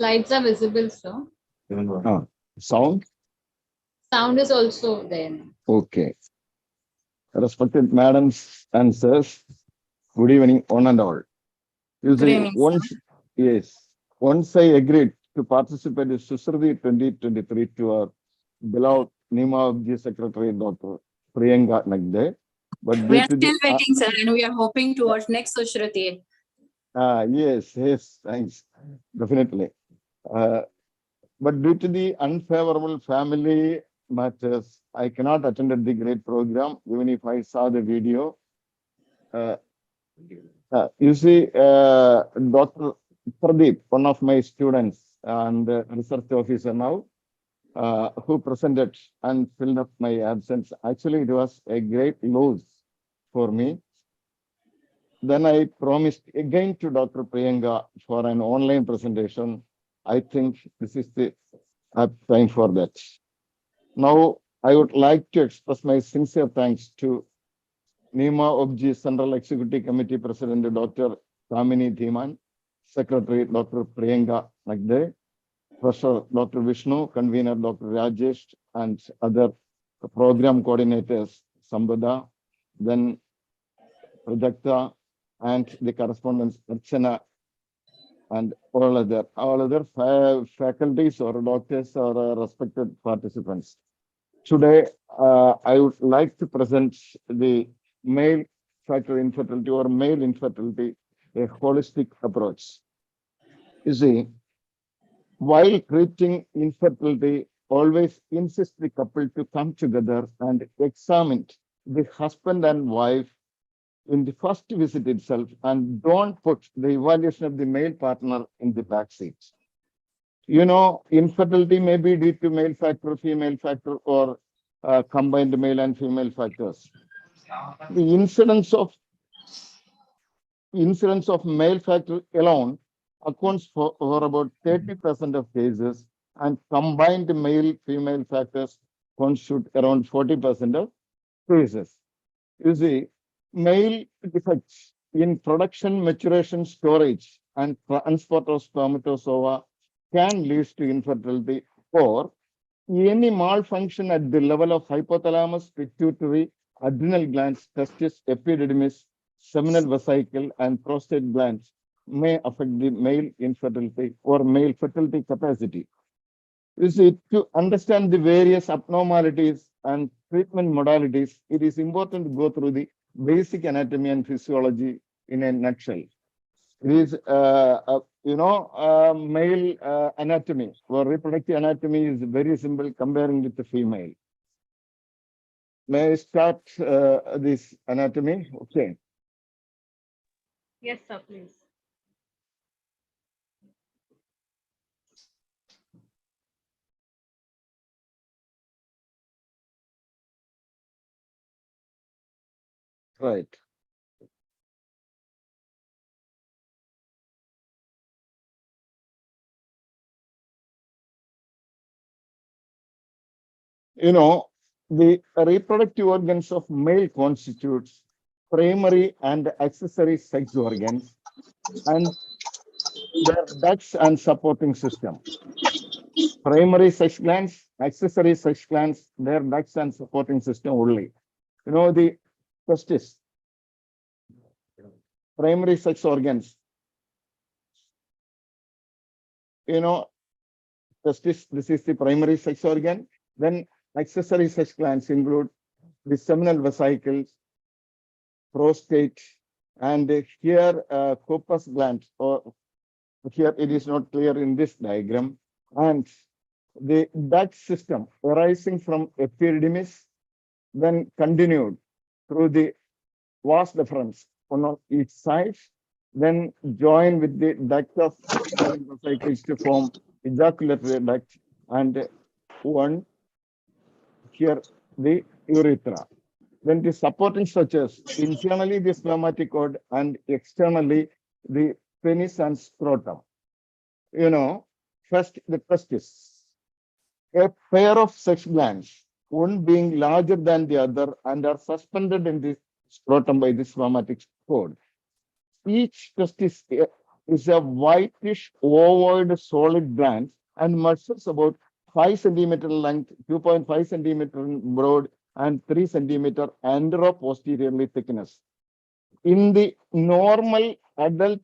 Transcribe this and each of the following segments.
Slides are visible, sir. Sound? Sound is also there. Okay. Respected madams and sirs, good evening, one and all. You Good see, evening, once I agreed to participate in Susrati 2023 to our beloved NIMA-Obgy Secretary, Dr. Priyanka Nagde. But we are still waiting, sir, and we are hoping to watch next Sushrati. Yes, thanks. Definitely. But due to the unfavorable family matters, I cannot attend the great program, even if I saw the video. You see, Dr. Pradeep, one of my students and research officer now, who presented and filled up my absence. Actually, it was a great loss for me. Then I promised again to Dr. Priyanka for an online presentation. I think this is the time for that. Now, I would like to express my sincere thanks to NIMA-Obgy Central Executive Committee President Dr. Kamini Dhiman, Secretary Dr. Priyanka Nagde, Professor Dr. Vishnu, Convener Dr. Rajesh, and other program coordinators, Sambada, then Prajakta, and the correspondents, Archana, and all other faculties or doctors or respected participants. Today, I would like to present the male factor infertility or male infertility, a holistic approach. You see, while treating infertility, always insist the couple to come together and examine the husband and wife in the first visit itself, and don't put the evaluation of the male partner in the back seat. You know, infertility may be due to male factor, female factor, or combined male and female factors. The incidence of male factor alone accounts for about 30% of cases, and combined male-female factors constitute around 40% of cases. You see, male defects in production, maturation, storage, and transport of spermatozoa can lead to infertility, or any malfunction at the level of hypothalamus, pituitary, adrenal glands, testis, epididymis, seminal vesicle, and prostate glands may affect the male infertility or male fertility capacity. You see, to understand the various abnormalities and treatment modalities, it is important to go through the basic anatomy and physiology in a nutshell. It is, male anatomy or reproductive anatomy is very simple comparing with the female. May I start this anatomy? Okay. Yes, sir, please. Right. You know, the reproductive organs of male constitutes primary and accessory sex organs and their ducts and supporting system. Primary sex glands, accessory sex glands, their ducts and supporting system only. You know, the testis, primary sex organs. You know, testis, this is the primary sex organ. Then accessory sex glands include the seminal vesicles, prostate, and here corpus gland, or here it is not clear in this diagram, and the duct system arising from epididymis, then continued through the vas deferens on each side, then join with the duct of vesicles to form ejaculatory duct, and one here the urethra. Then the supporting structures, internally the spermatic cord and externally the penis and scrotum. You know, first the testis. A pair of sex glands, one being larger than the other, and are suspended in the scrotum by the spermatic cord. Each testis is a whitish ovoid solid gland and measures about 5 centimeter length, 2.5 centimeter broad, and 3 centimeter antero-posteriorly thickness. In the normal adult,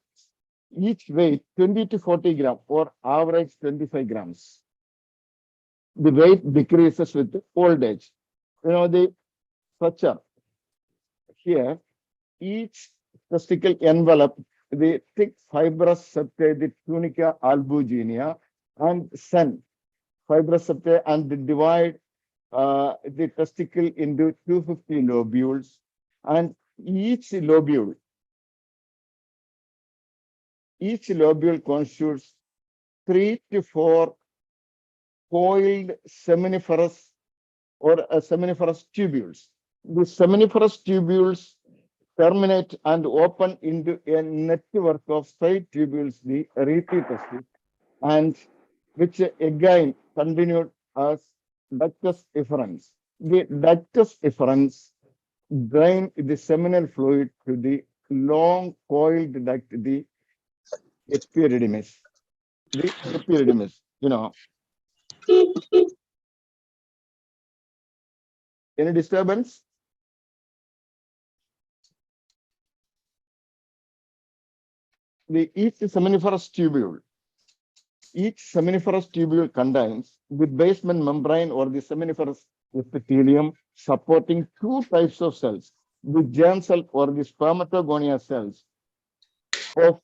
each weight 20 to 40 grams or average 25 grams. The weight decreases with old age. The structure here, each testicle envelope the thick fibrous septae, the tunica albuginea, and sen fibrous septae, and divide the testicle into 250 lobules, and each lobule constitutes 3 to 4 coiled seminiferous or seminiferous tubules. The seminiferous tubules terminate and open into a network of straight tubules, the retestis, and which again continued as ductus efferens. The ductus efferens drain the seminal fluid to the long coiled duct, the epididymis. The epididymis, Any disturbance? Each seminiferous tubule contains the basement membrane or the seminiferous epithelium supporting two types of cells, the germ cell or the spermatogonia cells of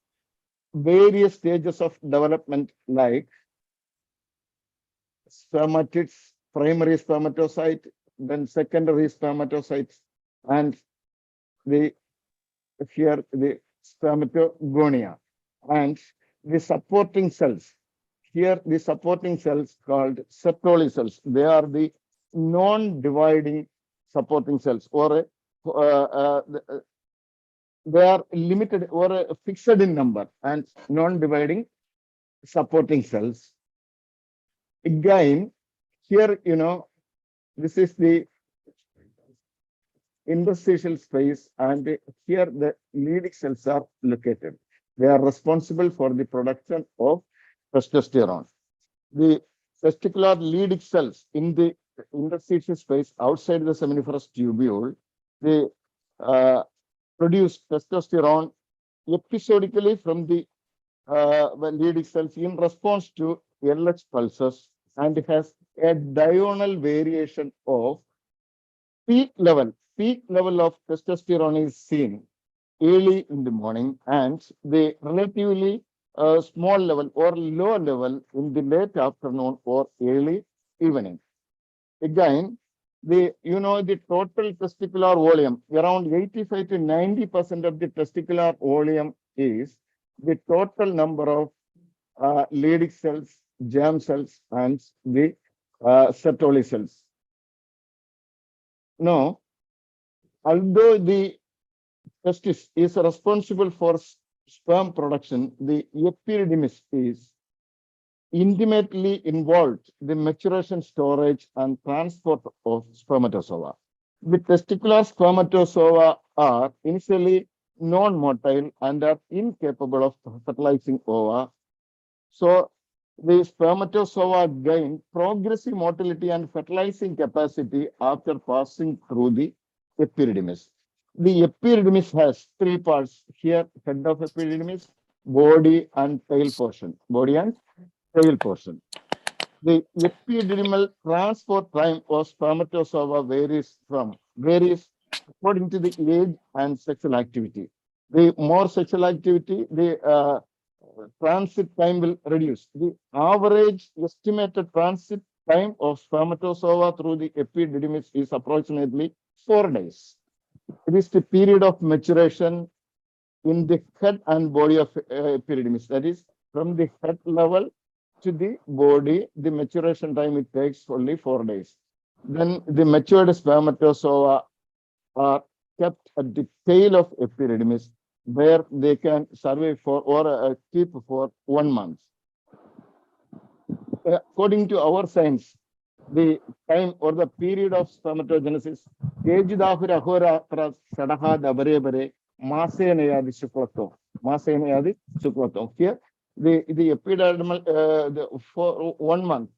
various stages of development, like spermatids, primary spermatocyte, then secondary spermatocytes, and the spermatogonia, and the supporting cells. Here, the supporting cells called Sertoli cells. They are the non-dividing supporting cells, or they are limited or fixed in number, and non-dividing supporting cells. Again, here, this is the interstitial space, and here the Leydig cells are located. They are responsible for the production of testosterone. The testicular Leydig cells in the interstitial space outside the seminiferous tubule, they produce testosterone episodically from the Leydig cells in response to LH pulses, and it has a diurnal variation of peak level of testosterone is seen early in the morning, and the relatively small level or low level in the late afternoon or early evening. Again, the total testicular volume, around 85 to 90% of the testicular volume is the total number of Leydig cells, germ cells, and the Sertoli cells. Now, although the testis is responsible for sperm production, the epididymis is intimately involved in the maturation, storage, and transport of spermatozoa. The testicular spermatozoa are initially non-motile and are incapable of fertilizing ova. So, the spermatozoa gain progressive motility and fertilizing capacity after passing through the epididymis. The epididymis has three parts here: head of epididymis, body, and tail portion. The epididymal transport time of spermatozoa varies according to the age and sexual activity. The more sexual activity, the transit time will reduce. The average estimated transit time of spermatozoa through the epididymis is approximately 4 days. It is the period of maturation in the head and body of epididymis. That is, from the head level to the body, the maturation time it takes only 4 days. Then the matured spermatozoa are kept at the tail of epididymis, where they can survive for or keep for 1 month. According to our science, the time or the period of spermatogenesis, Masenayadi Shuklato. Masenayadi Shuklato. Here, the epidermal, for 1 month,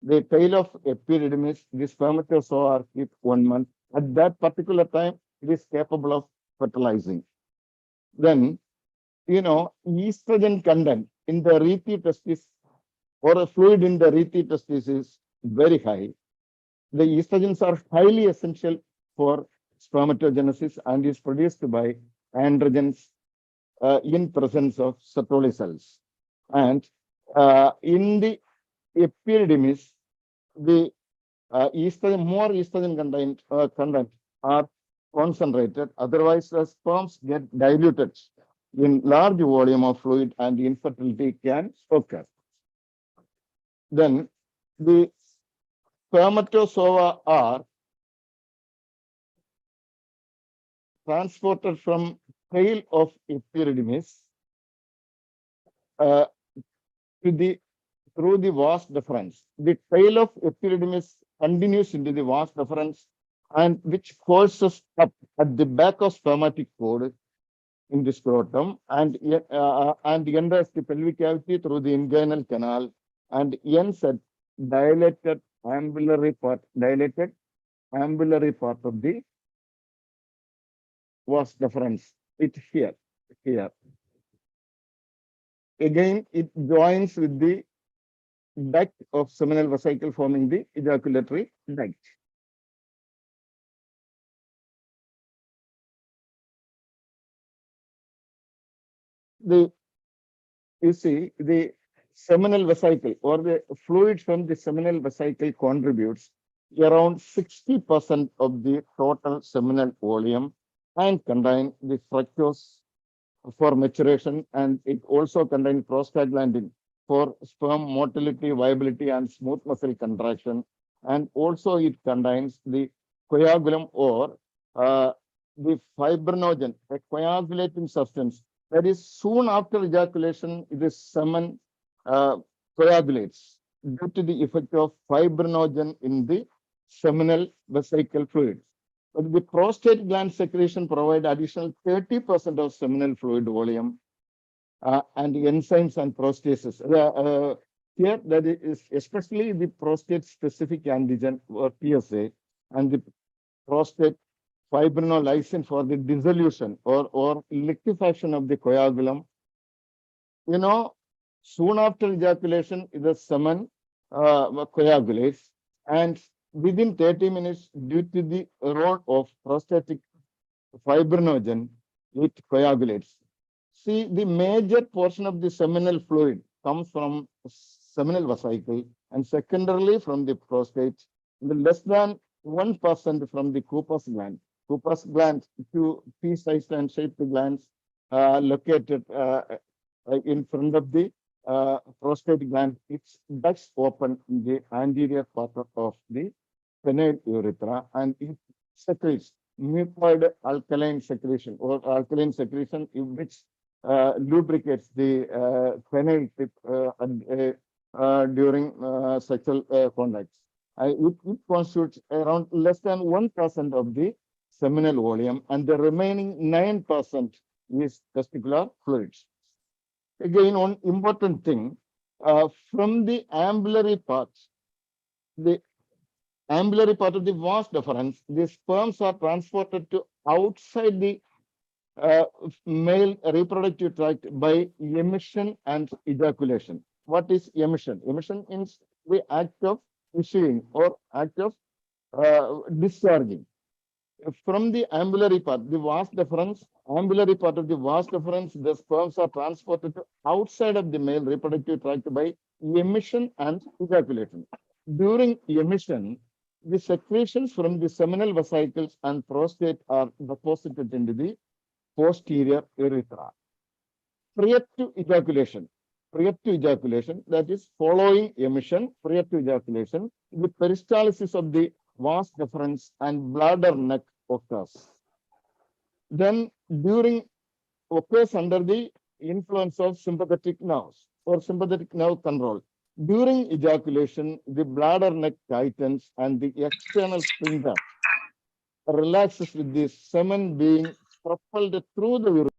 the tail of epididymis, the spermatozoa are keep 1 month. At that particular time, it is capable of fertilizing. Then, estrogen content in the rete testis or a fluid in the rete testis is very high. The estrogens are highly essential for spermatogenesis and is produced by androgens in presence of Sertoli cells. And in the epididymis, the more estrogen content are concentrated. Otherwise, the sperms get diluted in large volume of fluid and infertility can occur. Then the spermatozoa are transported from tail of epididymis through the vas deferens. The tail of epididymis continues into the vas deferens and which courses up at the back of spermatic cord in the scrotum and enters the pelvic cavity through the inguinal canal and ends at dilated ambulatory part of the vas deferens. It here. Again, it joins with the duct of seminal vesicle forming the ejaculatory duct. You see, the seminal vesicle or the fluid from the seminal vesicle contributes around 60% of the total seminal volume and contain the fructose for maturation, and it also contains prostaglandin for sperm motility, viability, and smooth muscle contraction. And also it contains the coagulum or the fibrinogen, a coagulating substance. That is, soon after ejaculation, the semen coagulates due to the effect of fibrinogen in the seminal vesicle fluid. But the prostate gland secretion provides additional 30% of seminal fluid volume and the enzymes and prostasis. Here, that is especially the prostate-specific antigen or PSA and the prostate fibrinolysin for the dissolution or liquefaction of the coagulum. Soon after ejaculation, the semen coagulates, and within 30 minutes, due to the role of prostatic fibrinogen, it coagulates. See, the major portion of the seminal fluid comes from seminal vesicle and secondarily from the prostate, less than 1% from the Cooper's gland. Cooper's gland, two pea-sized and shaped glands located in front of the prostate gland. Its ducts open in the anterior part of the penile urethra and it secretes mucoid alkaline secretion or alkaline secretion which lubricates the penile tip during sexual contacts. It constitutes around less than 1% of the seminal volume, and the remaining 9% is testicular fluids. Again, one important thing, from the ambulatory part of the vas deferens, the sperms are transported to outside the male reproductive tract by emission and ejaculation. What is emission? Emission is the act of issuing or act of discharging. From the ambulatory part, the vas deferens, ambulatory part of the vas deferens, the sperms are transported to outside of the male reproductive tract by emission and ejaculation. During emission, the secretions from the seminal vesicles and prostate are deposited into the posterior urethra. Prior to ejaculation, that is following emission, prior to ejaculation, the peristalsis of the vas deferens and bladder neck occurs. Then occurs under the influence of sympathetic nerves or sympathetic nerve control. During ejaculation, the bladder neck tightens and the external sphincter relaxes with the semen being propelled through the urethra.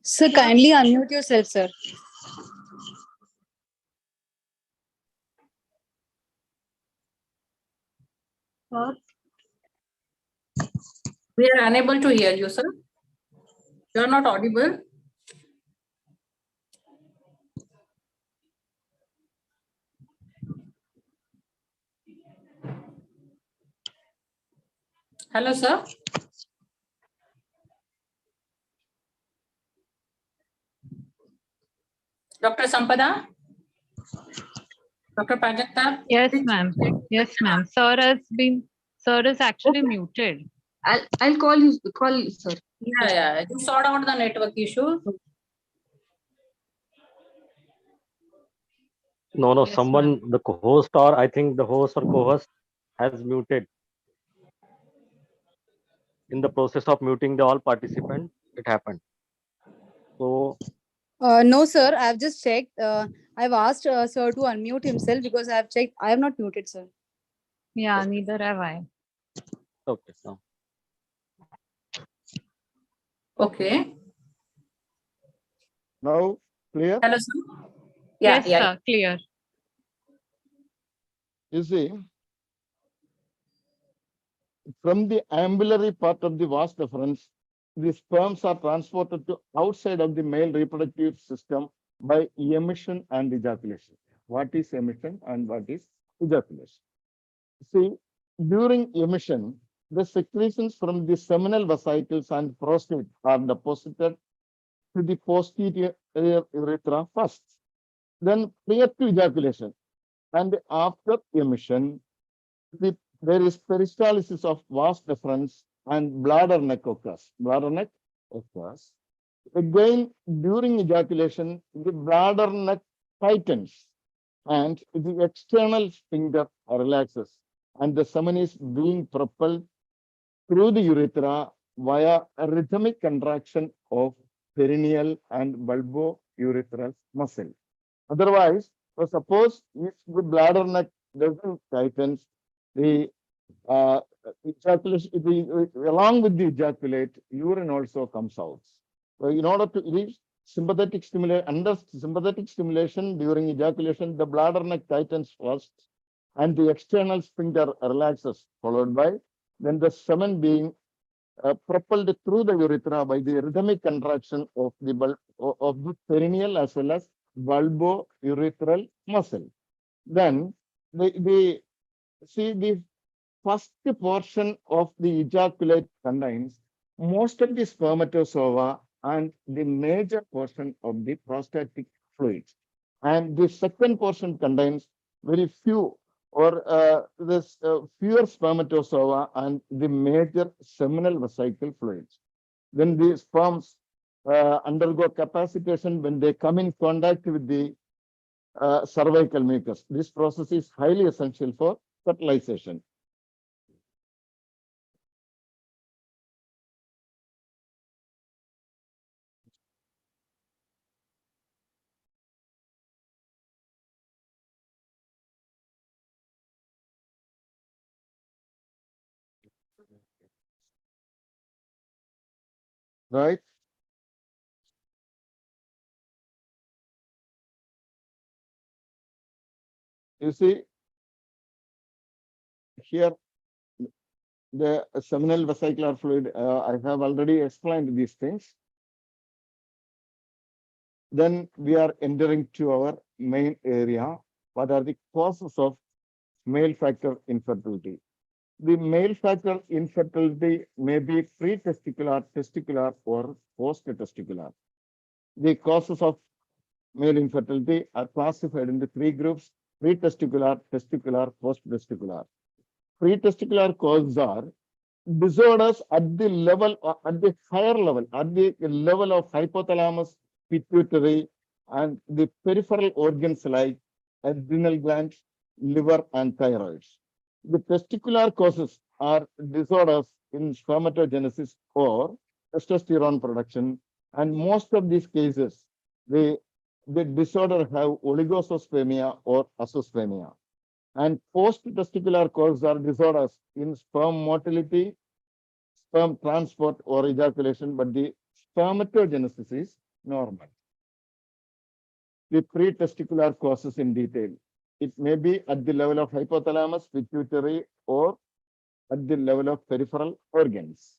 Sir, kindly unmute yourself, sir. We are unable to hear you, sir. You are not audible. Hello, sir. Dr. Sampada? Dr. Prajakta? Yes, ma'am. Yes, ma'am. Sir is actually muted. I'll call you, sir. Yeah. Just sort out the network issue. No, Yes, someone, the host, or I think the host or co-host has muted. In the process of muting the all participants, it happened. So, No, sir. I've just checked. I've asked sir to unmute himself because I've checked. I have not muted, sir. Yeah, neither have I. okay. Now, Okay. Now, clear? Hello, sir. Yes, sir. Clear. You see, from the ambulatory part of the vas deferens, the sperms are transported to outside of the male reproductive system by emission and ejaculation. What is emission and what is ejaculation? See, during emission, the secretions from the seminal vesicles and prostate are deposited to the posterior urethra first, then prior to ejaculation, and after emission, there is peristalsis of vas deferens and bladder neck occurs. Bladder neck occurs. Again, during ejaculation, the bladder neck tightens and the external sphincter relaxes, and the semen is being propelled through the urethra via a rhythmic contraction of perineal and bulbourethral muscle. Otherwise, suppose if the bladder neck doesn't tighten, the ejaculation, along with the ejaculate, urine also comes out. So in order to reach sympathetic stimulation, under sympathetic stimulation during ejaculation, the bladder neck tightens first and the external sphincter relaxes, followed by then the semen being propelled through the urethra by the rhythmic contraction of the perineal as well as bulbourethral muscle. Then the first portion of the ejaculate contains most of the spermatozoa and the major portion of the prostatic fluids. And the second portion contains very few or fewer spermatozoa and the major seminal vesicle fluids. Then the sperms undergo capacitation when they come in contact with the cervical mucus. This process is highly essential for fertilization. Right? You see, here the seminal vesicular fluid, I have already explained these things. Then we are entering to our main area. What are the causes of male factor infertility? the male factor infertility may be pre-testicular, testicular, or post-testicular. The causes of male infertility are classified into three groups: pre-testicular, testicular, post-testicular. Pre-testicular causes are disorders at the level, at the higher level, at the level of hypothalamus, pituitary, and the peripheral organs like adrenal glands, liver, and thyroids. The testicular causes are disorders in spermatogenesis or testosterone production, and most of these cases, the disorder have oligospermia or azoospermia. And post-testicular causes are disorders in sperm motility, sperm transport, or ejaculation, but the spermatogenesis is normal. The pre-testicular causes in detail. It may be at the level of hypothalamus, pituitary, or at the level of peripheral organs.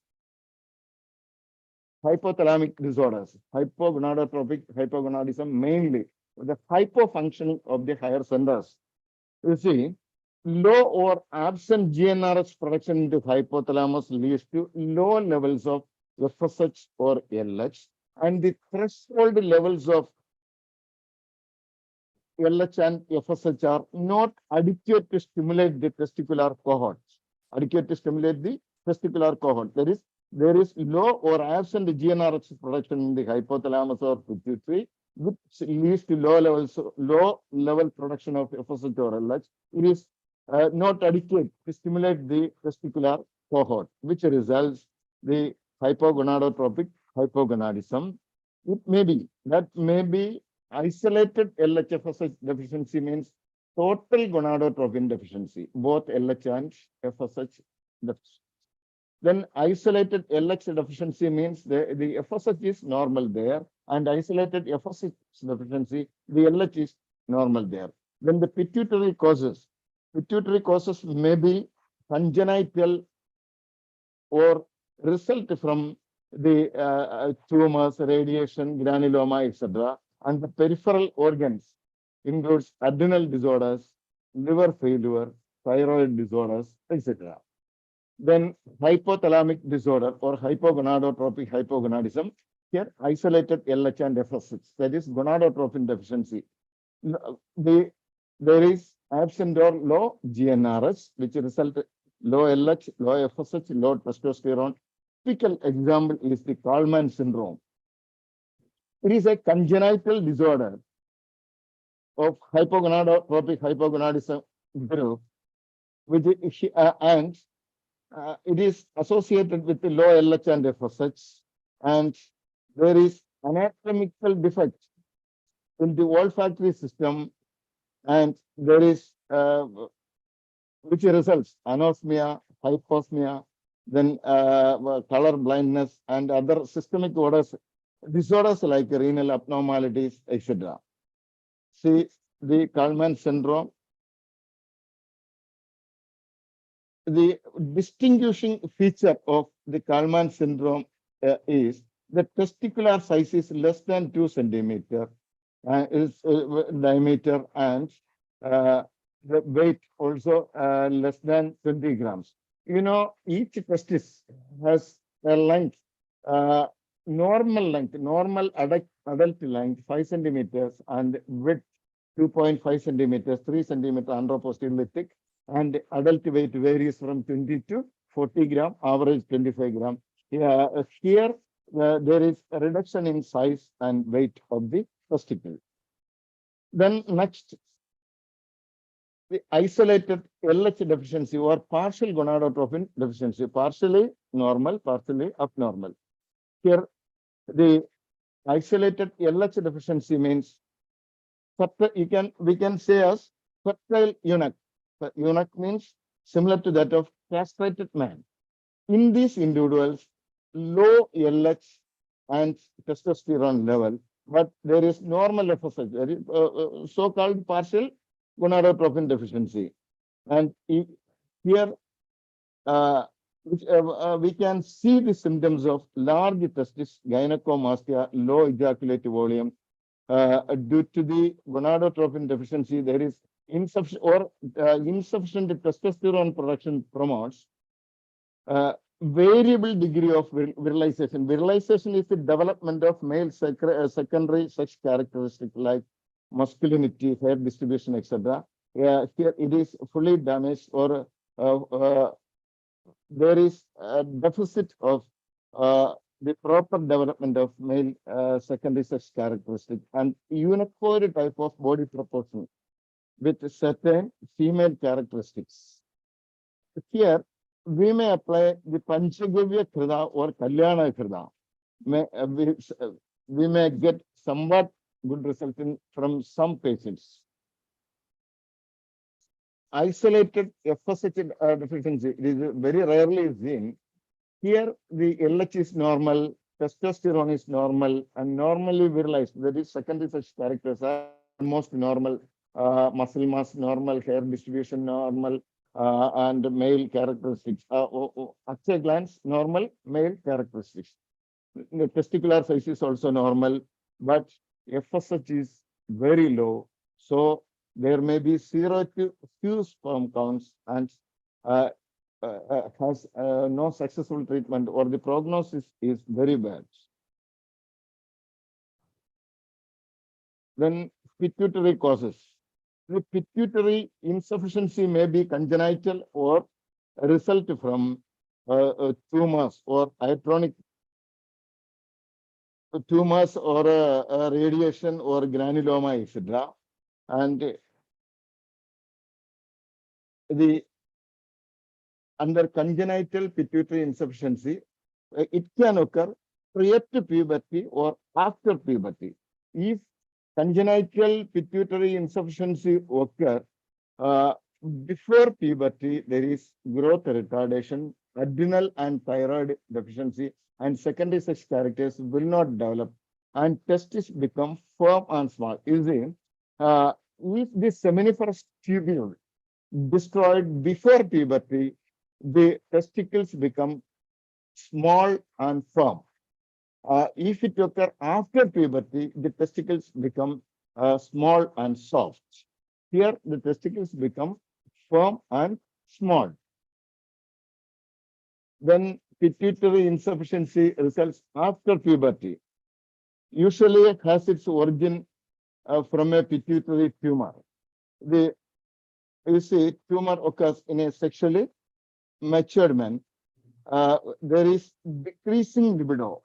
Hypothalamic disorders, hypogonadotropic hypogonadism, mainly the hypofunctioning of the higher centers. You see, low or absent GnRH production into hypothalamus leads to low levels of FSH or LH, and the threshold levels of LH and FSH are not adequate to stimulate the testicular cohort. Adequate to stimulate the testicular cohort. There is low or absent GnRH production in the hypothalamus or pituitary, which leads to low level production of FSH or LH. It is not adequate to stimulate the testicular cohort, which results the hypogonadotropic hypogonadism. It may be isolated LH-FSH deficiency, means total gonadotropin deficiency, both LH and FSH deficiency. Then isolated LH deficiency means the FSH is normal there, and isolated FSH deficiency, the LH is normal there. Then the pituitary causes may be congenital or result from the tumors, radiation, granuloma, etc. And the peripheral organs includes adrenal disorders, liver failure, thyroid disorders, etc. Then hypothalamic disorder or hypogonadotropic hypogonadism. Here, isolated LH and FSH, that is gonadotropin deficiency. There is absent or low GnRH, which result low LH, low FSH, low testosterone. Typical example is the Kallman syndrome. It is a congenital disorder of hypogonadotropic hypogonadism group, which it is associated with the low LH and FSH, and there is anatomical defect in the olfactory system, and there is which results anosmia, hyposmia, then color blindness, and other systemic disorders like renal abnormalities, etc. See the Kallman syndrome. The distinguishing feature of the Kallman syndrome is the testicular size is less than 2 centimeter diameter, and the weight also less than 20 grams. You know, each testis has a length, normal adult length 5 centimeters, and width 2.5 centimeters, 3 centimeter anteroposteriorly thick, and adult weight varies from 20 to 40 gram, average 25 gram. Here there is a reduction in size and weight of the testicle. Then next, the isolated LH deficiency or partial gonadotropin deficiency, partially normal, partially abnormal. Here, the isolated LH deficiency means we can say as fertile eunuch. Eunuch means similar to that of castrated man. In these individuals, low LH and testosterone level, but there is normal FSH, so-called partial gonadotropin deficiency. And here we can see the symptoms of large testis, gynecomastia, low ejaculative volume. Due to the gonadotropin deficiency, there is insufficient testosterone production promotes variable degree of virilization. Virilization is the development of male secondary sex characteristics like masculinity, hair distribution, etc. Here it is fully damaged, or there is a deficit of the proper development of male secondary sex characteristics and uniform type of body proportion with certain female characteristics. Here, we may apply the Panchagavya Krida or Kalyana Krida. We may get somewhat good result from some patients. Isolated FSH deficiency, it is very rarely seen. Here, the LH is normal, testosterone is normal, and normally virilized. That is, secondary such characters are almost normal. Muscle mass normal, hair distribution normal, and male characteristics. At a glance, normal male characteristics. The testicular size is also normal, but FSH is very low. So there may be 0 to few sperm counts and has no successful treatment, or the prognosis is very bad. Then pituitary causes. The pituitary insufficiency may be congenital or result from tumors or iatrogenic tumors or radiation or granuloma, etc. And the under congenital pituitary insufficiency, it can occur prior to puberty or after puberty. If congenital pituitary insufficiency occur before puberty, there is growth retardation, adrenal and thyroid deficiency, and secondary sex characters will not develop, and testes become firm and small. If the seminiferous tubule destroyed before puberty, the testicles become small and firm. If it occurs after puberty, the testicles become small and soft. Here, the testicles become firm and small. Then pituitary insufficiency results after puberty. Usually it has its origin from a pituitary tumor. You see, tumor occurs in a sexually matured man. There is decreasing libido,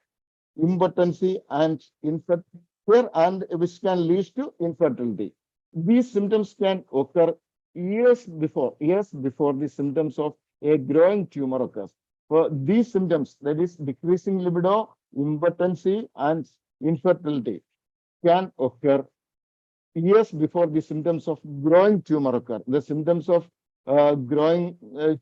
impotency, and infertility, and which can lead to infertility. These symptoms can occur years before the symptoms of a growing tumor occurs. For these symptoms, that is decreasing libido, impotency, and infertility, can occur years before the symptoms of growing tumor occur. The symptoms of growing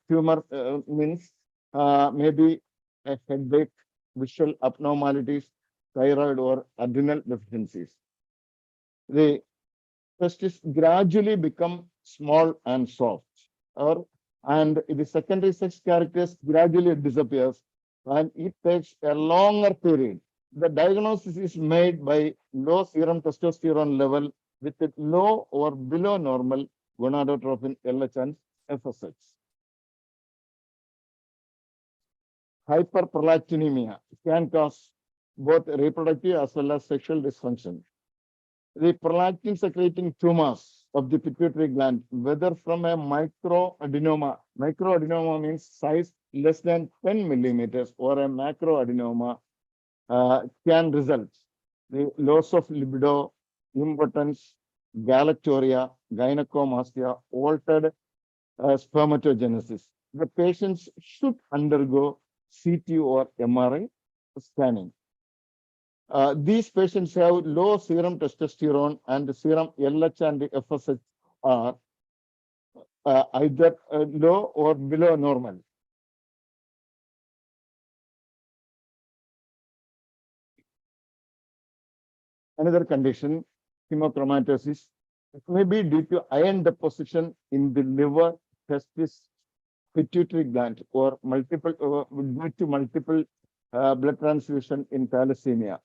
tumor means maybe a headache, visual abnormalities, thyroid or adrenal deficiencies. The testes gradually become small and soft, and the secondary sex characters gradually disappears, and it takes a longer period. The diagnosis is made by low serum testosterone level with a low or below normal gonadotropin LH and FSH. Hyperprolactinemia can cause both reproductive as well as sexual dysfunction. The prolactin secreting tumors of the pituitary gland, whether from a microadenoma means size less than 10 millimeters, or a macroadenoma, can result the loss of libido, impotence, galactorrhea, gynecomastia, altered spermatogenesis. The patients should undergo CT or MRI scanning. These patients have low serum testosterone, and serum LH and FSH are either low or below normal. Another condition, hemochromatosis, it may be due to iron deposition in the liver, testis, pituitary gland, or due to multiple blood transfusion in thalassemia.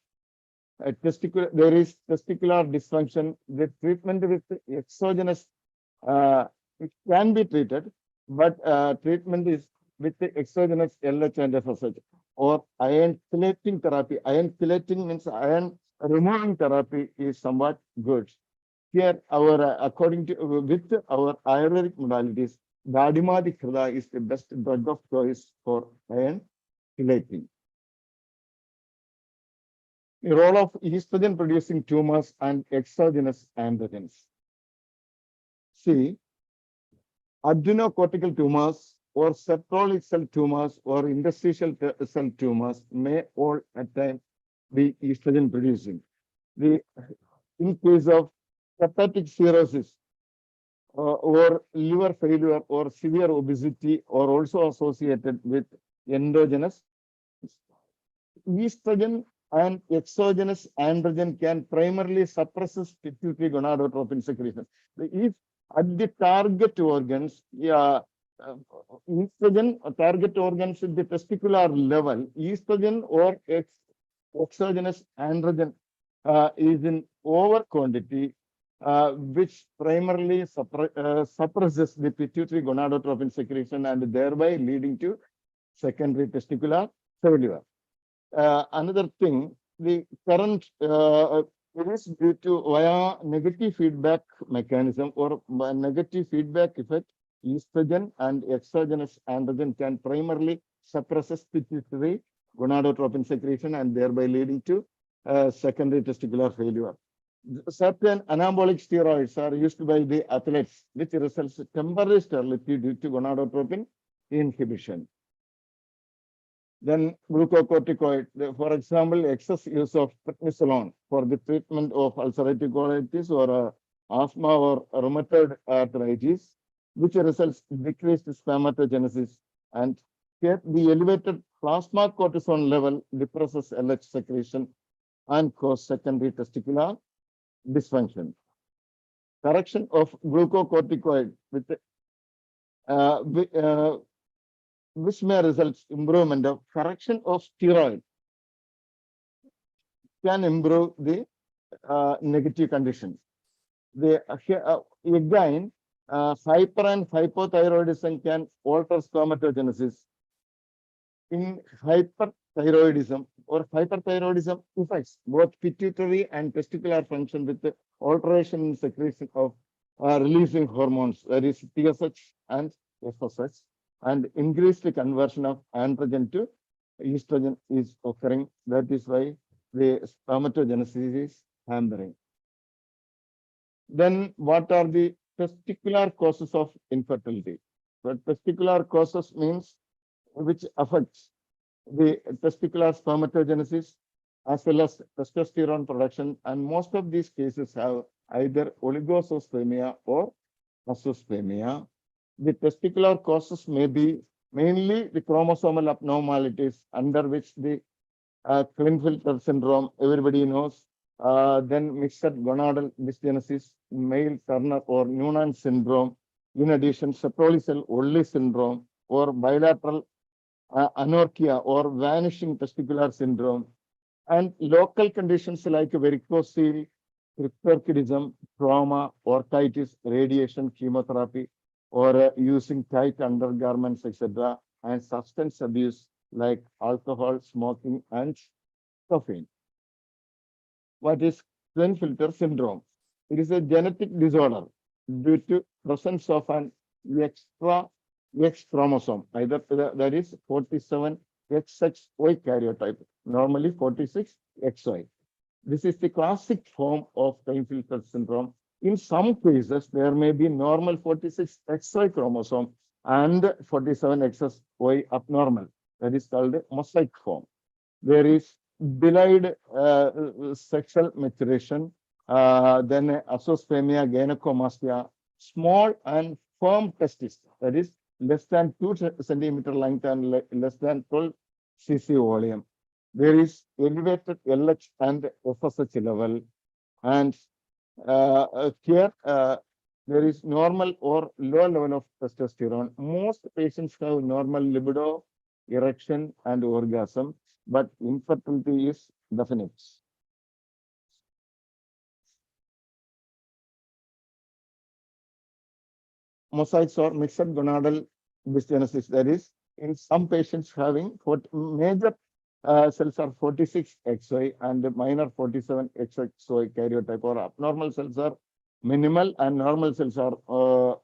There is testicular dysfunction. The treatment with exogenous it can be treated, but treatment is with the exogenous LH and FSH or iron chelating therapy. Iron chelating means iron removing therapy is somewhat good. Here, our according to with our Ayurvedic modalities, Gadimadi Krida is the best drug of choice for iron chelating. The role of estrogen producing tumors and exogenous androgens. See, adrenocortical tumors or septroid cell tumors or interstitial cell tumors may all at times be estrogen producing. In case of hepatic cirrhosis or liver failure or severe obesity are also associated with endogenous. Estrogen and exogenous androgen can primarily suppress pituitary gonadotropin secretion. If at the target organs, estrogen target organs at the testicular level, estrogen or exogenous androgen is in over quantity, which primarily suppresses the pituitary gonadotropin secretion and thereby leading to secondary testicular failure. Another thing, the current it is due to via negative feedback mechanism or negative feedback effect. Estrogen and exogenous androgen can primarily suppress pituitary gonadotropin secretion and thereby leading to secondary testicular failure. Certain anabolic steroids are used by the athletes, which results in temporary sterility due to gonadotropin inhibition. Then glucocorticoid, for example, excess use of prednisolone for the treatment of ulcerative colitis or asthma or rheumatoid arthritis, which results in decreased spermatogenesis. And here the elevated plasma cortisone level depresses LH secretion and cause secondary testicular dysfunction. Correction of glucocorticoid with which may result improvement of correction of steroid can improve the negative conditions. Again, hyper and hypothyroidism can alter spermatogenesis. In hyperthyroidism or hyperthyroidism affects both pituitary and testicular function with the alteration in secretion of releasing hormones, that is TSH and FSH, and increased conversion of androgen to estrogen is occurring. That is why the spermatogenesis is hampering. Then what are the testicular causes of infertility? But testicular causes means which affects the testicular spermatogenesis as well as testosterone production, and most of these cases have either oligospermia or azoospermia. The testicular causes may be mainly the chromosomal abnormalities under which the Klinefelter syndrome, everybody knows, then mixed gonadal dysgenesis, male Turner or Noonan syndrome, in addition, Seproli-Cell-Olli syndrome or bilateral anorchia or vanishing testicular syndrome, and local conditions like varicocele, cryptorchidism, trauma, orchitis, radiation, chemotherapy, or using tight undergarments, etc., and substance abuse like alcohol, smoking, and caffeine. What is Klinefelter syndrome? It is a genetic disorder due to presence of an extra X chromosome, either that is 47 XXY karyotype, normally 46 XY. This is the classic form of Klinefelter syndrome. In some cases, there may be normal 46 XY chromosome and 47 XY abnormal. That is called a mosaic form. There is delayed sexual maturation, then azoospermia, gynecomastia, small and firm testis, that is less than 2 centimeter length and less than 12 cc volume. There is elevated LH and FSH level, and here there is normal or low level of testosterone. Most patients have normal libido, erection, and orgasm, but infertility is definite. mosaics or mixed gonadal dysgenesis. That is, in some patients having major cells are 46 XY and minor 47 XY karyotype, or abnormal cells are minimal and normal cells are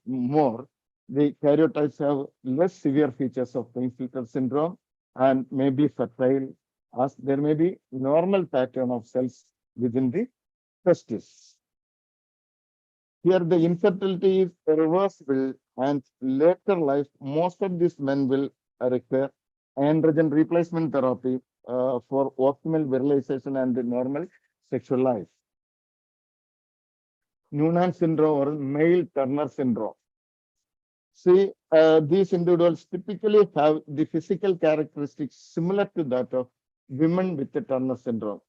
more. The karyotypes have less severe features of Klinefelter syndrome and may be fertile, as there may be normal pattern of cells within the testis. Here the infertility is reversible, and later life, most of these men will require androgen replacement therapy for optimal virilization and normal sexual life. Noonan syndrome or male Turner syndrome. See, these individuals typically have the physical characteristics similar to that of women with the Turner syndrome.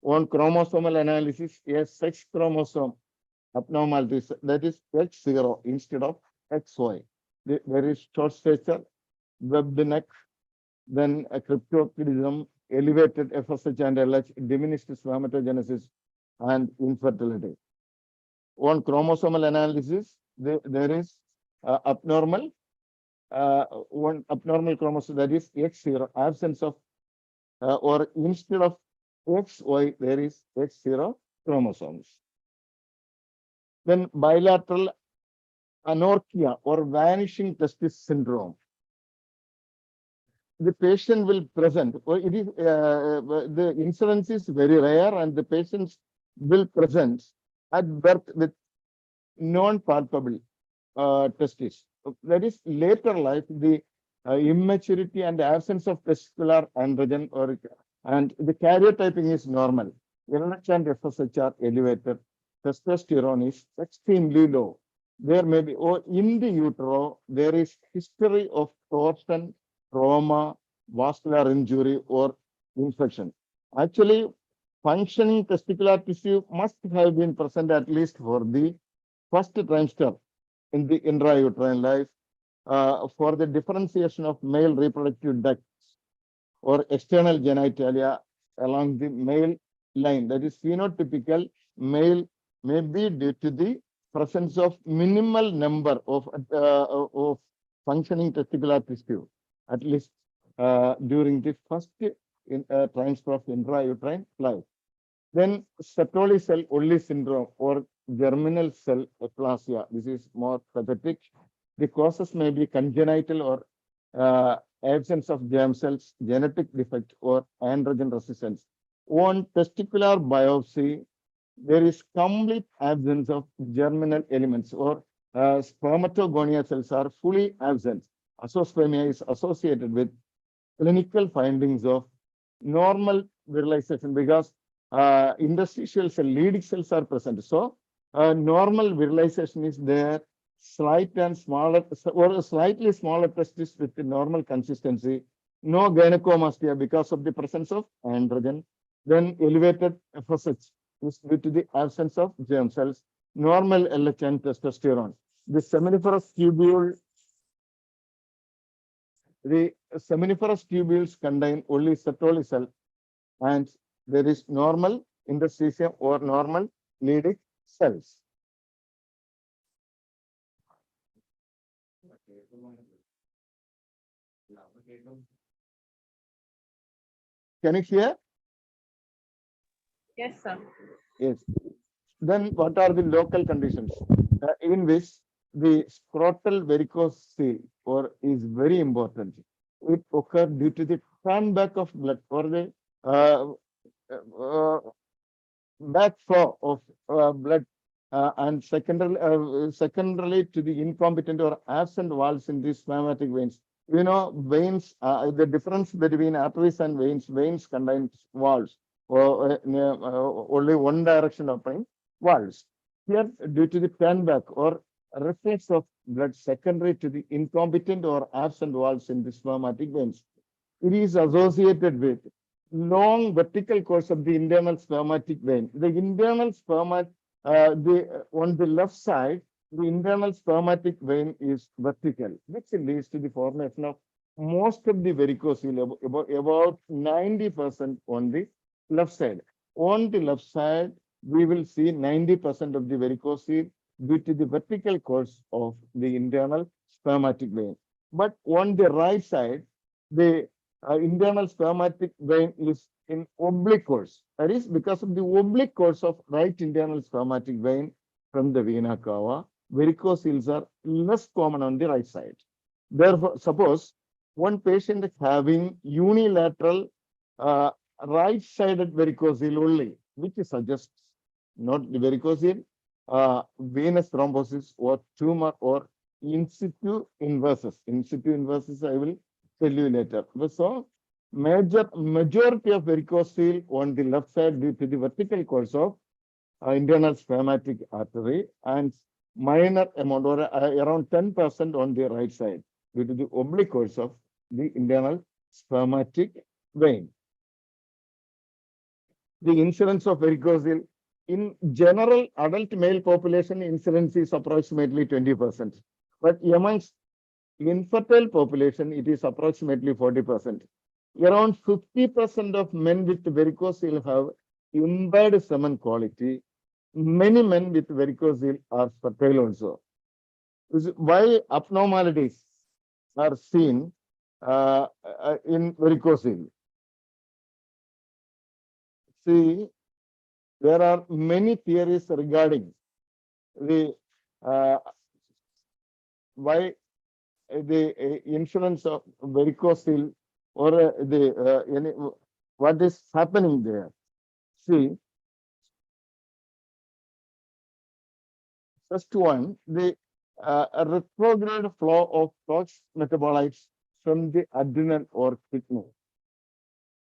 On chromosomal analysis, a sex chromosome abnormalities, that is X0 instead of XY. There is short stature, webbed neck, then a cryptorchidism, elevated FSH and LH, diminished spermatogenesis, and infertility. On chromosomal analysis, there is abnormal, one abnormal chromosome, that is X0, absence of, or instead of XY, there is X0 chromosomes. Then bilateral anorchia or vanishing testis syndrome. The patient will present, or it is the incidence is very rare, and the patients will present at birth with non-palpable testis. That is, later life, the immaturity and absence of testicular androgen and the karyotyping is normal. LH and FSH are elevated. Testosterone is extremely low. There may be, or in the utero, there is history of torsion, trauma, vascular injury, or infection. Actually, functioning testicular tissue must have been present at least for the first trimester in the intrauterine life for the differentiation of male reproductive ducts or external genitalia along the male line. That is, phenotypical male may be due to the presence of minimal number of functioning testicular tissue, at least during the first trimester of intrauterine life. Then Sertoli cell only syndrome or germinal cell aplasia. This is more pathetic. The causes may be congenital or absence of germ cells, genetic defect, or androgen resistance. On testicular biopsy, there is complete absence of germinal elements, or spermatogonia cells are fully absent. Azoospermia is associated with clinical findings of normal virilization because interstitial cell, Leydig cells are present. So, normal virilization is there, slight and smaller, or a slightly smaller testis with the normal consistency, no gynecomastia because of the presence of androgen, then elevated FSH is due to the absence of germ cells, normal LH and testosterone. The seminiferous tubules contain only Sertoli cell, and there is normal interstitium or normal Leydig cells. Can you hear? Yes, sir. Yes. Then what are the local conditions in which the scrotal varicose seal or is very important? It occurs due to the back of blood or the backflow of blood and secondarily to the incompetent or absent valves in the spermatic veins. You know, veins, the difference between arteries and veins contain valves, or only one direction of valves. Here, due to the back or reflex of blood secondary to the incompetent or absent valves in the spermatic veins, it is associated with long vertical course of the internal spermatic vein. The internal spermatic, on the left side, the internal spermatic vein is vertical, which leads to the formation of most of the varicose vein, about 90% on the left side. On the left side, we will see 90% of the varicose vein due to the vertical course of the internal spermatic vein. But on the right side, the internal spermatic vein is in oblique course. That is because of the oblique course of right internal spermatic vein from the vena cava, varicocele are less common on the right side. Therefore, suppose one patient is having unilateral right-sided varicocele only, which suggests not the varicocele, venous thrombosis or tumor or in situ inversus. In situ inversus, I will tell you later. So, majority of varicocele on the left side due to the vertical course of internal spermatic artery, and minor amount or around 10% on the right side due to the oblique course of the internal spermatic vein. The incidence of varicocele in general adult male population incidence is approximately 20%, but amongst infertile population it is approximately 40%. Around 50% of men with varicocele have impaired semen quality. Many men with varicocele are fertile also. This is why abnormalities are seen in varicocele. See, there are many theories regarding the why the insurance of varicocele or what is happening there. See, first one, the retrograde flow of tox metabolites from the adrenal or kidney.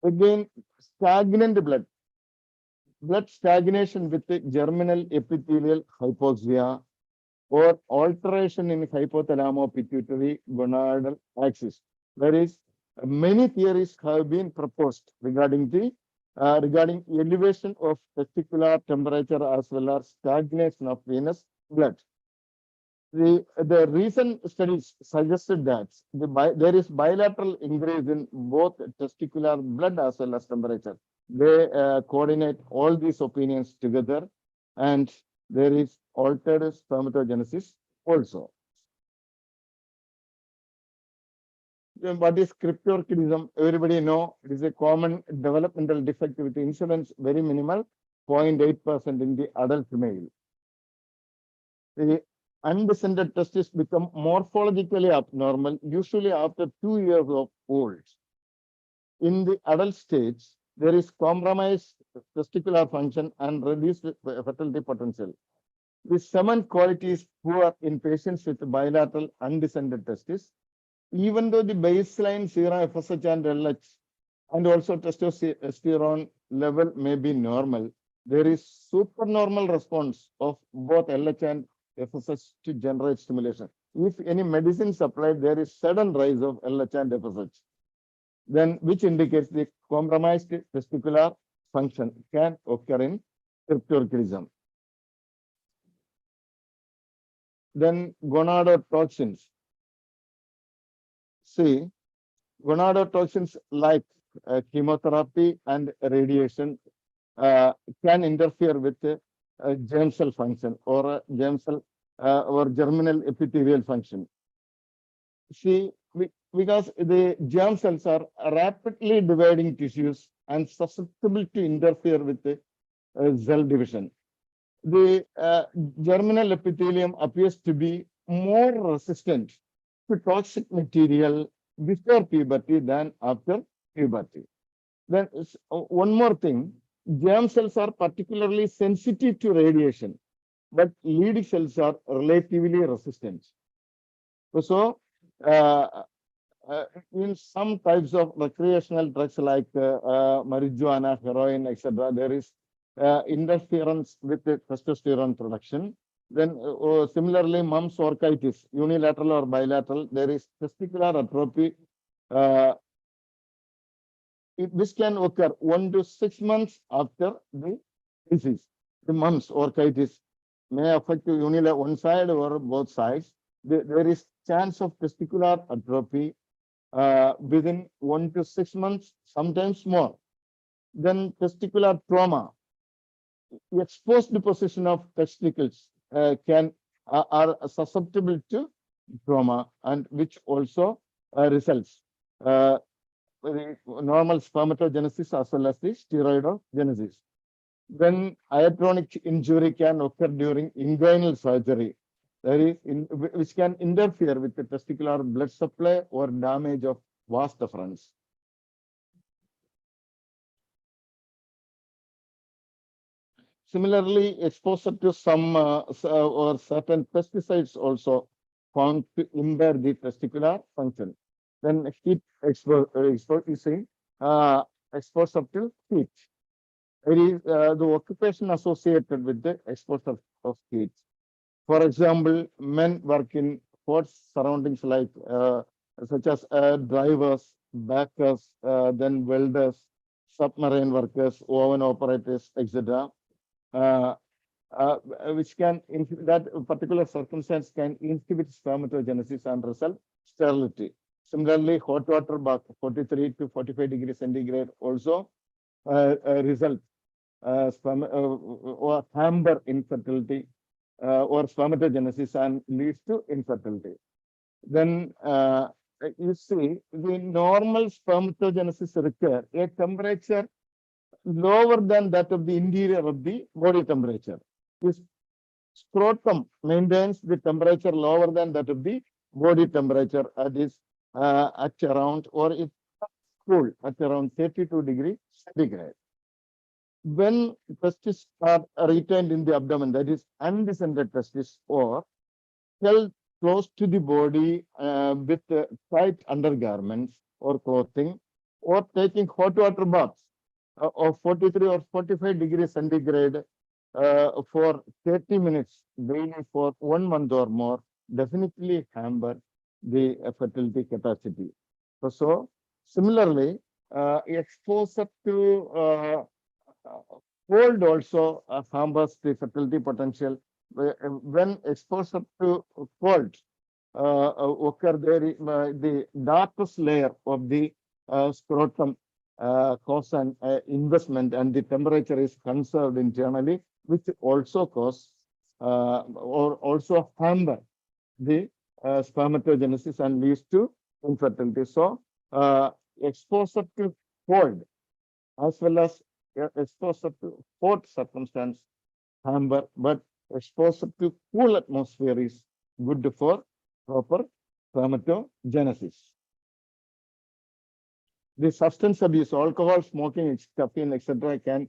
Again, stagnant blood stagnation with the germinal epithelial hypoxia or alteration in hypothalamo-pituitary gonadal axis. There is many theories have been proposed regarding the regarding elevation of testicular temperature as well as stagnation of venous blood. The recent studies suggested that there is bilateral increase in both testicular blood as well as temperature. They coordinate all these opinions together, and there is altered spermatogenesis also. Then what is cryptorchidism? Everybody know it is a common developmental defect with incidence very minimal, 0.8% in the adult male. The undescended testes become morphologically abnormal, usually after 2 years of old. In the adult stage, there is compromised testicular function and reduced fertility potential. The semen quality is poor in patients with bilateral undescended testes. Even though the baseline serum FSH and LH and also testosterone level may be normal, there is supernormal response of both LH and FSH to generate stimulation. If any medicine supplied, there is sudden rise of LH and FSH, then which indicates the compromised testicular function can occur in cryptorchidism. Then gonadotoxins. See, gonadotoxins like chemotherapy and radiation can interfere with germ cell function or germ cell or germinal epithelial function. See, because the germ cells are rapidly dividing tissues and susceptible to interfere with the cell division. The germinal epithelium appears to be more resistant to toxic material before puberty than after puberty. Then one more thing, germ cells are particularly sensitive to radiation, but Leydig cells are relatively resistant. So, in some types of recreational drugs like marijuana, heroin, etc., there is interference with the testosterone production. Then similarly, mumps orchitis, unilateral or bilateral, there is testicular atrophy. This can occur 1 to 6 months after the disease. The mumps orchitis may affect unilateral one side or both sides. There is chance of testicular atrophy within 1 to 6 months, sometimes more. Then testicular trauma, exposed position of testicles can are susceptible to trauma, and which also results the normal spermatogenesis as well as the steroidogenesis. When iatrogenic injury can occur during inguinal surgery, which can interfere with the testicular blood supply or damage of vas deferens. Similarly, exposure to some or certain pesticides also found to impair the testicular function. Then heat exposure to heat. It is the occupation associated with the exposure of heat. For example, men work in hot surroundings like such as drivers, backers, then welders, submarine workers, oven operators, etc. Which can, in that particular circumstance, can inhibit spermatogenesis and result sterility. Similarly, hot water bath, 43 to 45 degrees centigrade, also result or hamper infertility or spermatogenesis and leads to infertility. Then you see, the normal spermatogenesis require a temperature lower than that of the interior of the body temperature. This scrotum maintains the temperature lower than that of the body temperature, that is at around, or it cool at around 32 degrees centigrade. When testes are retained in the abdomen, that is undescended testes, or held close to the body with tight undergarments or clothing, or taking hot water baths of 43 or 45 degrees centigrade for 30 minutes daily for 1 month or more, definitely hamper the fertility capacity. So similarly, exposure to cold also hampers the fertility potential. When exposure to cold occur, the darkest layer of the scrotum cause an investment, and the temperature is conserved internally, which also cause or also hamper the spermatogenesis and leads to infertility. So exposure to cold as well as exposure to hot circumstance hamper, but exposure to cool atmosphere is good for proper spermatogenesis. The substance abuse, alcohol, smoking, caffeine, etc., can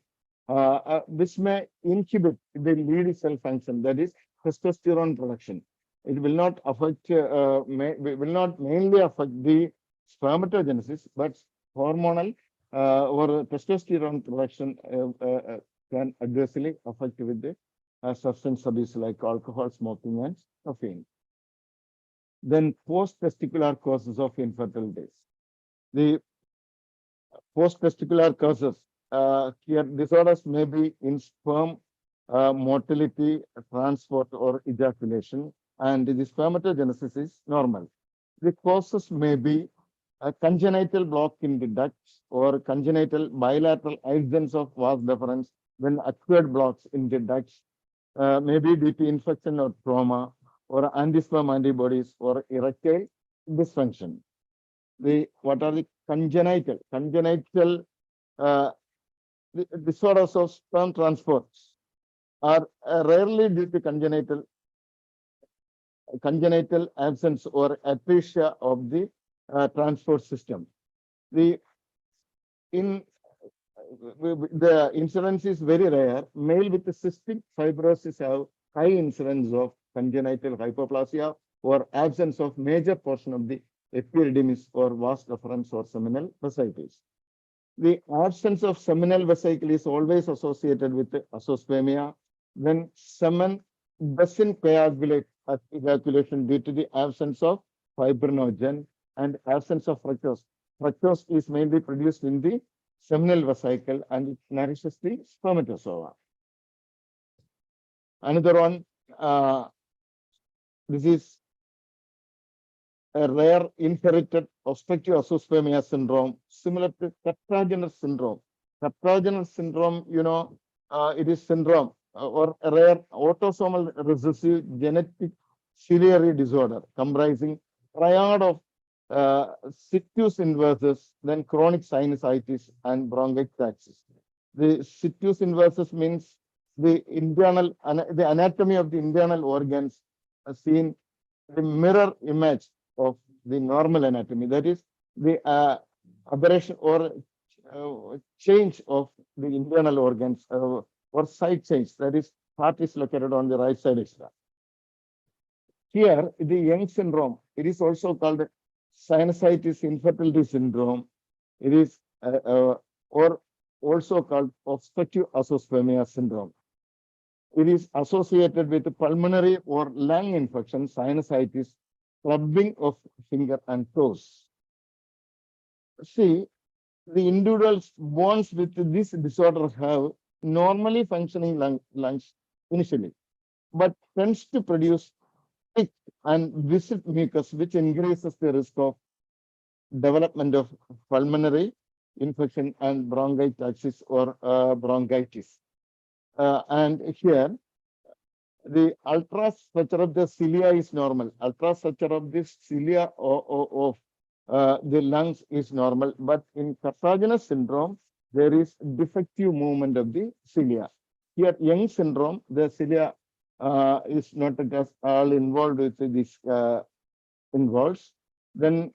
which may inhibit the lead cell function, that is testosterone production. It will not affect, will not mainly affect the spermatogenesis, but hormonal or testosterone production can adversely affect with the substance abuse like alcohol, smoking, and caffeine. Then post-testicular causes of infertility. The post-testicular causes here disorders may be in sperm motility, transport, or ejaculation, and the spermatogenesis is normal. The causes may be a congenital block in the ducts or congenital bilateral absence of vas deferens when acquired blocks in the ducts, maybe due to infection or trauma, or anti-sperm antibodies, or erectile dysfunction. What are the congenital disorders of sperm transports are rarely due to congenital absence or atresia of the transport system. The incidence is very rare. Male with cystic fibrosis have high incidence of congenital hypoplasia or absence of major portion of the epididymis or vas deferens or seminal vesicles. The absence of seminal vesicle is always associated with azoospermia. When semen doesn't coagulate at ejaculation due to the absence of fibrinogen and absence of fructose. Fructose is mainly produced in the seminal vesicle and it nourishes the spermatozoa. Another one, this is a rare inherited obstructive azoospermia syndrome, similar to tetragenous syndrome. Tetragenous syndrome, you know, it is syndrome or a rare autosomal recessive genetic ciliary disorder comprising triad of situs inversus, then chronic sinusitis and bronchiectasis. The situs inversus means the the anatomy of the internal organs seen the mirror image of the normal anatomy. That is the aberration or change of the internal organs or side change. That is, heart is located on the right side extra. Here, the Young syndrome, it is also called sinusitis infertility syndrome. It is or also called obstructive azoospermia syndrome. It is associated with pulmonary or lung infection, sinusitis, clubbing of finger and toes. See, the individuals born with this disorder have normally functioning lungs initially, but tends to produce thick and viscid mucus, which increases the risk of development of pulmonary infection and bronchiectasis or bronchitis. And here, the ultrastructure of the cilia is normal. Ultrastructure of this cilia of the lungs is normal, but in carcinogenous syndrome, there is defective movement of the cilia. Here, Young syndrome, the cilia is not at all involved with this involves. Then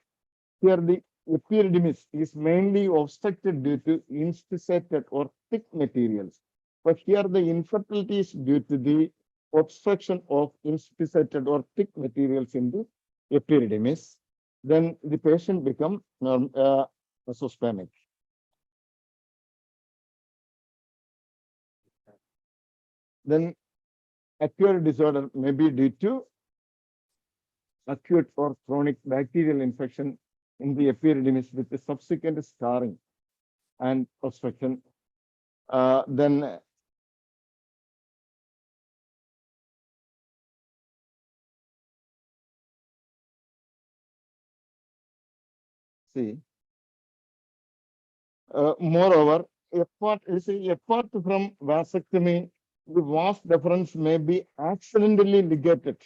here the epididymis is mainly obstructed due to inspissated or thick materials. But here the infertility is due to the obstruction of inspissated or thick materials in the epididymis. Then the patient becomes azoospermic. Then acquired disorder may be due to acute or chronic bacterial infection in the epididymis with the subsequent scarring and obstruction. Then see, moreover, apart from vasectomy, the vas deferens may be accidentally ligated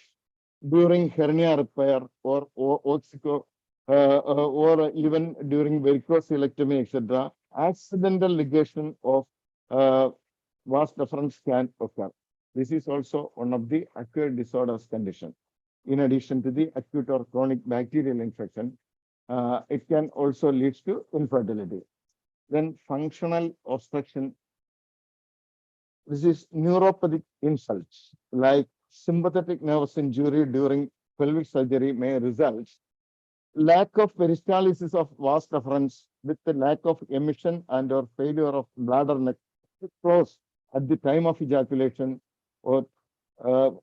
during hernia repair or oxico, or even during varicocelectomy, etc. Accidental ligation of vas deferens can occur. This is also one of the acquired disorders condition. In addition to the acute or chronic bacterial infection, it can also lead to infertility. Then functional obstruction. This is neuropathic insults like sympathetic nervous injury during pelvic surgery may result. Lack of peristalsis of vas deferens with the lack of emission and or failure of bladder neck to close at the time of ejaculation, or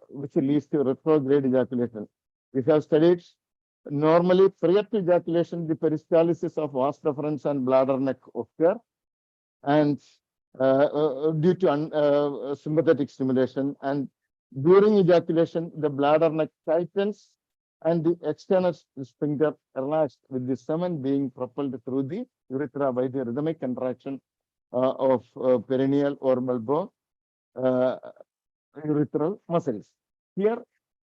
which leads to retrograde ejaculation. We have studied normally prior to ejaculation, the peristalsis of vas deferens and bladder neck occur, and due to sympathetic stimulation, and during ejaculation, the bladder neck tightens and the external sphincter relaxed, with the semen being propelled through the urethra by the rhythmic contraction of perineal or bulbo urethral muscles. Here,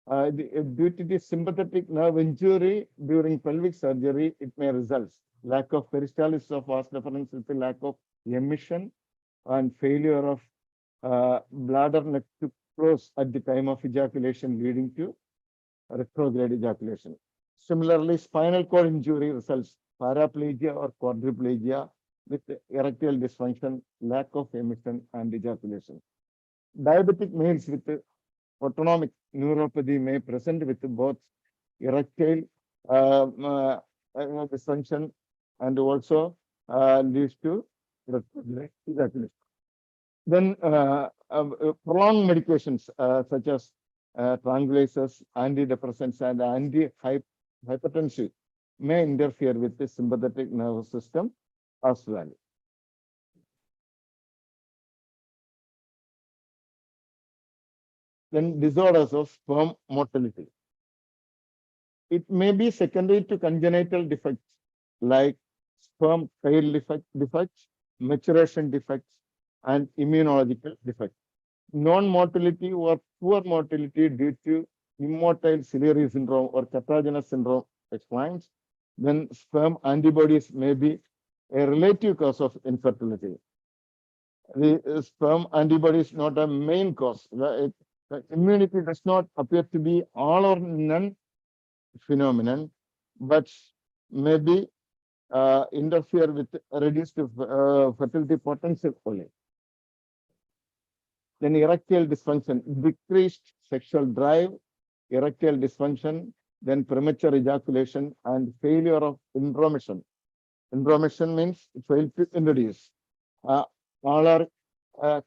due to the sympathetic nerve injury during pelvic surgery, it may result lack of peristalsis of vas deferens with the lack of emission and failure of bladder neck to close at the time of ejaculation, leading to retrograde ejaculation. Similarly, spinal cord injury results paraplegia or quadriplegia with erectile dysfunction, lack of emission and ejaculation. Diabetic males with autonomic neuropathy may present with both erectile dysfunction and also leads to retrograde ejaculation. Then prolonged medications such as tranquilizers, antidepressants, and antihypertensive may interfere with the sympathetic nervous system as well. Then disorders of sperm motility. It may be secondary to congenital defects like sperm tail defects, maturation defects, and immunological defects. non-motility or poor motility due to immotile ciliary syndrome or cartilaginous syndrome explains, then sperm antibodies may be a relative cause of infertility. The sperm antibody is not a main cause. The immunity does not appear to be all or none phenomenon, but maybe interfere with reduced fertility potential only. Then erectile dysfunction, decreased sexual drive, erectile dysfunction, then premature ejaculation and failure of intromission. Intromission means fail to introduce. All are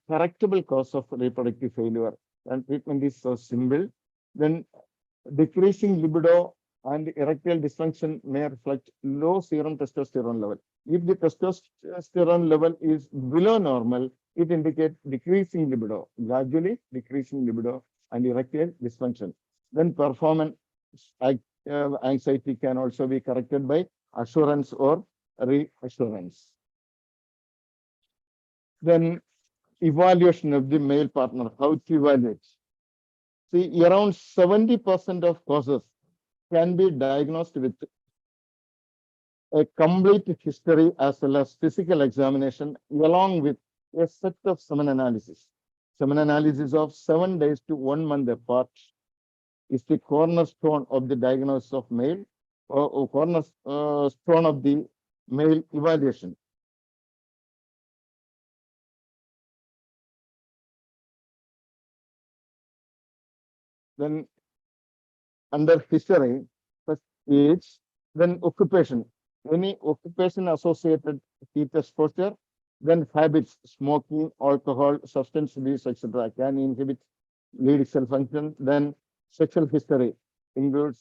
correctable cause of reproductive failure, and treatment is so simple. Then decreasing libido and erectile dysfunction may reflect low serum testosterone level. If the testosterone level is below normal, it indicates decreasing libido, gradually decreasing libido and erectile dysfunction. Then performance anxiety can also be corrected by assurance or reassurance. Then evaluation of the male partner, how to evaluate. See, around 70% of causes can be diagnosed with a complete history as well as physical examination, along with a set of semen analysis. Semen analysis of 7 days to 1 month apart is the cornerstone of the diagnosis of male, or cornerstone of the male evaluation. Then under history, first age, then occupation. Any occupation associated heat exposure, then habits, smoking, alcohol, substance abuse, etc. can inhibit lead cell function. Then sexual history includes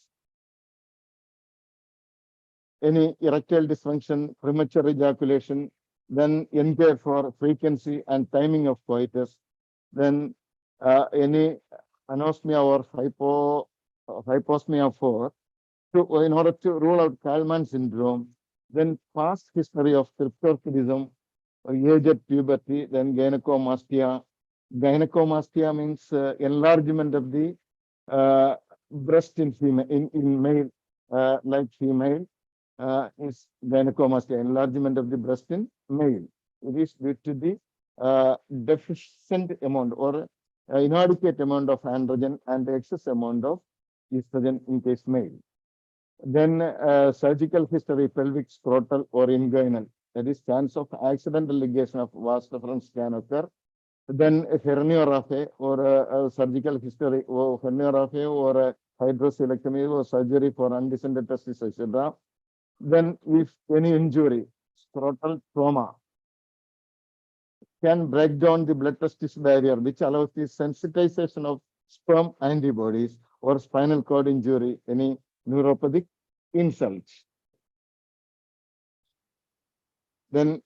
any erectile dysfunction, premature ejaculation, then inquire for frequency and timing of coitus, then any anosmia or hyposmia 4, in order to rule out Kallmann syndrome, then past history of cryptorchidism, age at puberty, then gynecomastia. Gynecomastia means enlargement of the breast in female, in male, like female, is gynecomastia, enlargement of the breast in male. It is due to the deficient amount or inadequate amount of androgen and excess amount of estrogen in case male. Then surgical history, pelvic, scrotal or inguinal. That is chance of accidental ligation of vas deferens can occur. Then a herniorrhaphy or a surgical history or herniorrhaphy or a hydrocoelectomy or surgery for undescended testes, etc. Then if any injury, scrotal trauma, can break down the blood-testis barrier, which allows the sensitization of sperm antibodies, or spinal cord injury, any neuropathic insults. Then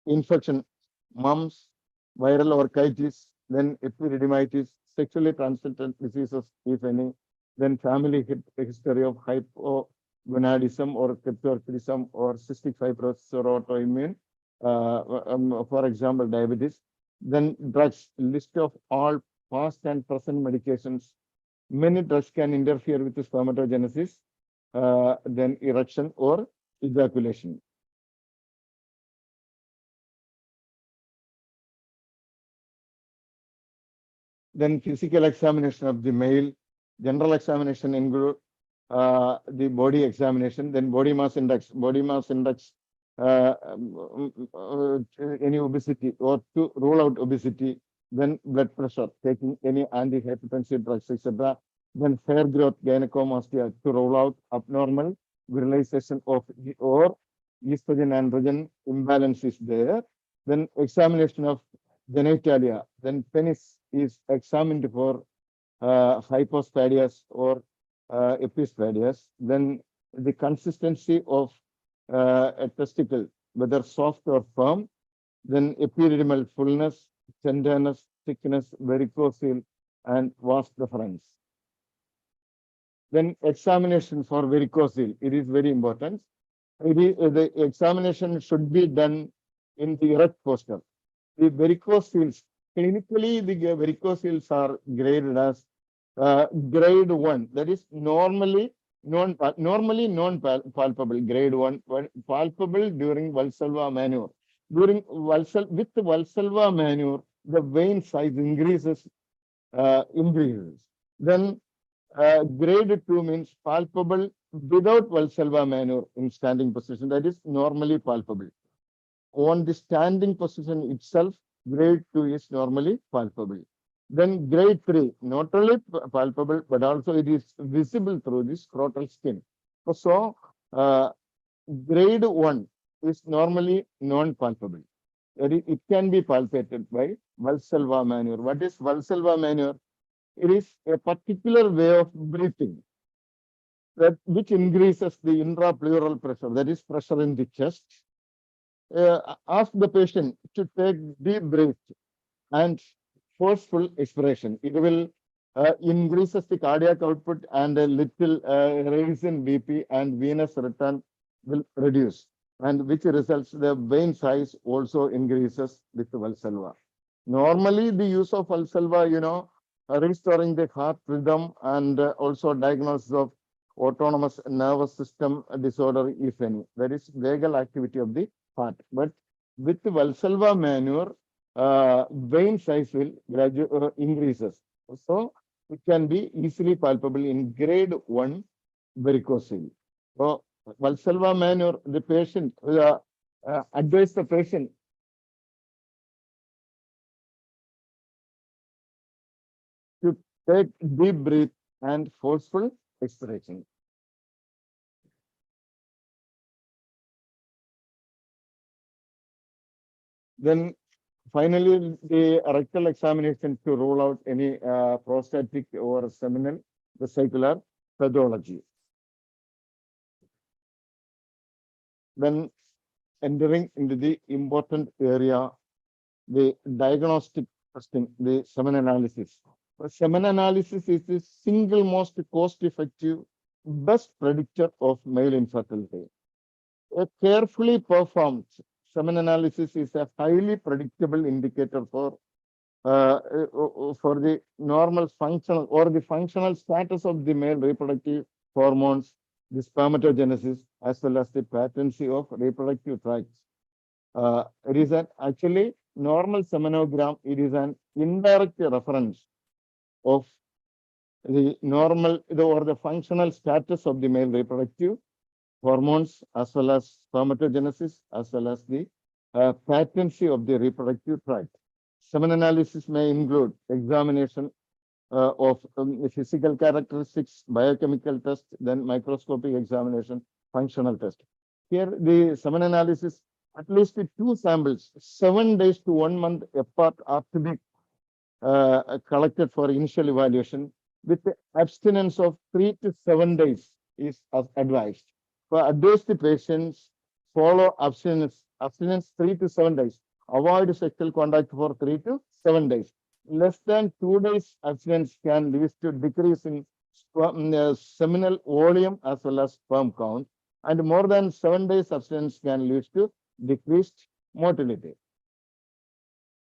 infection, mumps, viral orchitis, then epididymitis, sexually transmitted diseases, if any, then family history of hypogonadism or cryptorchidism or cystic fibrosis or autoimmune, for example, diabetes. Then drugs, list of all past and present medications. Many drugs can interfere with the spermatogenesis, then erection or ejaculation. Then physical examination of the male, general examination include the body examination, then body mass index, any obesity or to rule out obesity, then blood pressure, taking any antihypertensive drugs, etc. Then hair growth, gynecomastia, to rule out abnormal virilization of or estrogen androgen imbalance is there. Then examination of genitalia, then penis is examined for hypospadias or epispadias. Then the consistency of a testicle, whether soft or firm, then epididymal fullness, tenderness, thickness, varicocele, and vas deferens. Then examination for varicocele, it is very important. The examination should be done in the erect posture. The varicoceles clinically, the varicocele are graded as grade 1. That is normally non-palpable. Grade 1, palpable during Valsalva manure. With Valsalva manure, the vein size increases. Then grade 2 means palpable without Valsalva manure in standing position. That is normally palpable. On the standing position itself, grade 2 is normally palpable. Then grade 3, not only palpable, but also it is visible through the scrotal skin. So, grade 1 is normally non-palpable. It can be palpated by Valsalva manure. What is Valsalva manure? It is a particular way of breathing which increases the intrapleural pressure, that is pressure in the chest. Ask the patient to take deep breath and forceful expiration. It will increases the cardiac output and a little rise in BP and venous return will reduce, and which results the vein size also increases with Valsalva. Normally, the use of Valsalva, restoring the heart rhythm and also diagnosis of autonomous nervous system disorder, if any. That is vagal activity of the heart. But with Valsalva manure, vein size will gradually increases. So it can be easily palpable in grade 1 varicocele. So Valsalva manure, the patient advise the patient to take deep breath and forceful expiration. Then finally, the rectal examination to rule out any prostatic or seminal vesicular pathology. Then entering into the important area, the diagnostic testing, the semen analysis. Semen analysis is the single most cost-effective, best predictor of male infertility. A carefully performed semen analysis is a highly predictable indicator for the normal functional or the functional status of the male reproductive hormones, the spermatogenesis, as well as the patency of reproductive tracts. It is actually normal semenogram. It is an indirect reference of the normal or the functional status of the male reproductive hormones, as well as spermatogenesis, as well as the patency of the reproductive tract. Semen analysis may include examination of physical characteristics, biochemical test, then microscopic examination, functional test. Here, the semen analysis, at least 2 samples, 7 days to 1 month apart, are to be collected for initial evaluation, with the abstinence of 3 to 7 days is advised. For advised patients, follow abstinence 3 to 7 days. Avoid sexual contact for 3 to 7 days. Less than 2 days abstinence can lead to decrease in seminal volume as well as sperm count, and more than 7 days abstinence can lead to decreased motility.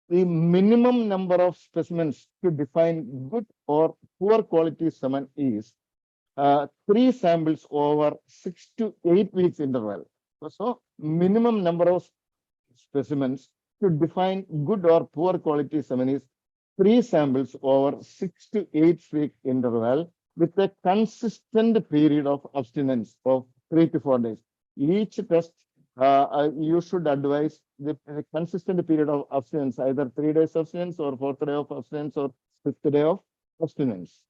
The minimum number of specimens to define good or poor quality semen is 3 samples over 6 to 8 weeks interval. So minimum number of specimens to define good or poor quality semen is 3 samples over 6 to 8 week interval with a consistent period of abstinence of 3 to 4 days. Each test, you should advise the consistent period of abstinence, either 3 days abstinence or 4th day of abstinence or 5th day of abstinence.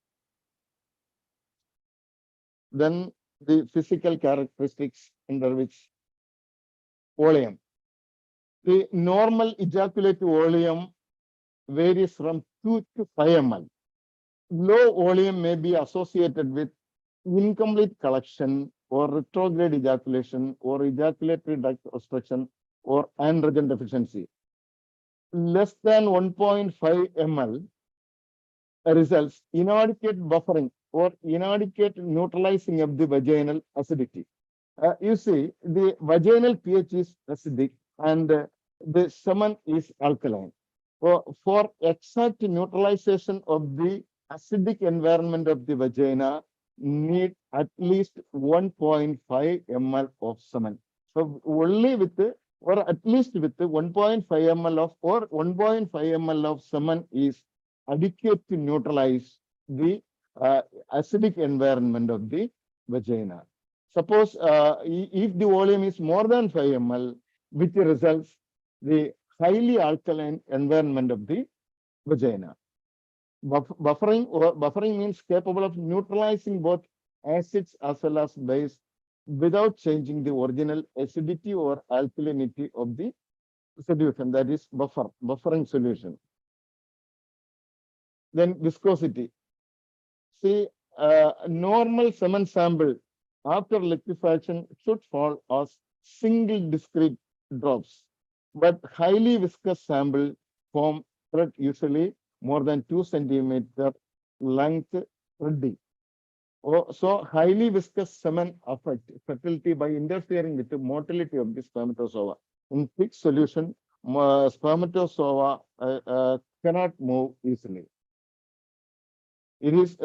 Then the physical characteristics under which volume. The normal ejaculative volume varies from 2 to 5 ml. Low volume may be associated with incomplete collection or retrograde ejaculation or ejaculatory duct obstruction or androgen deficiency. Less than 1.5 ml results inadequate buffering or inadequate neutralizing of the vaginal acidity. You see, the vaginal pH is acidic and the semen is alkaline. For exact neutralization of the acidic environment of the vagina, need at least 1.5 ml of semen. So only with or at least with 1.5 ml of or 1.5 ml of semen is adequate to neutralize the acidic environment of the vagina. Suppose if the volume is more than 5 ml, which results the highly alkaline environment of the vagina. Buffering means capable of neutralizing both acids as well as base without changing the original acidity or alkalinity of the solution. That is buffering solution. Then viscosity. See, normal semen sample after liquefaction should fall as single discrete drops, but highly viscous sample form thread usually more than 2 centimeter length threading. So highly viscous semen affect fertility by interfering with the motility of the spermatozoa. In thick solution, spermatozoa cannot move easily. It is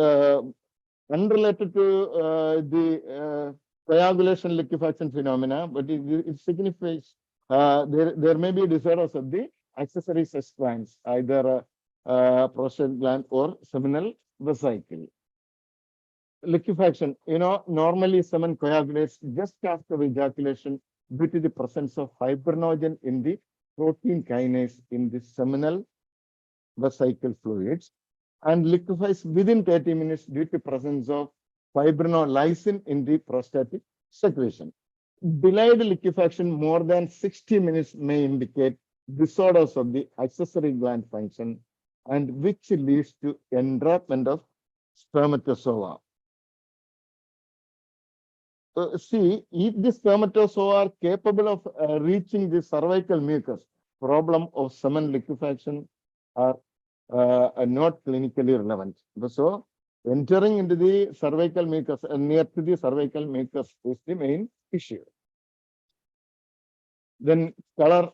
unrelated to the coagulation liquefaction phenomena, but it signifies there may be disorders of the accessory sex glands, either prostate gland or seminal vesicle. Liquefaction, normally semen coagulates just after ejaculation due to the presence of fibrinogen in the protein kinase in the seminal vesicle fluids, and liquefies within 30 minutes due to presence of fibrinolysin in the prostatic secretion. Delayed liquefaction more than 60 minutes may indicate disorders of the accessory gland function, and which leads to entrapment of spermatozoa. See, if the spermatozoa are capable of reaching the cervical mucus, problem of semen liquefaction are not clinically relevant. So, entering into the cervical mucus near to the cervical mucus is the main issue. Then color,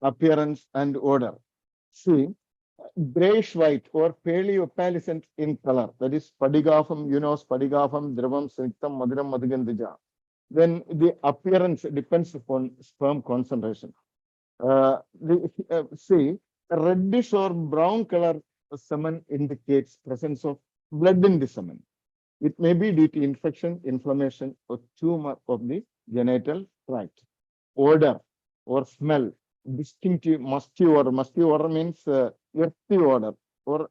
appearance, and odor. See, grayish white or palely opalescent in color, that is spadigafam, spadigafam, dravam, sniktam, madhuram, madhugandhija. Then the appearance depends upon sperm concentration. See, reddish or brown color semen indicates presence of blood in the semen. It may be due to infection, inflammation, or tumor of the genital tract. Odor or smell, distinctive musty odor. Musty odor means earthy odor or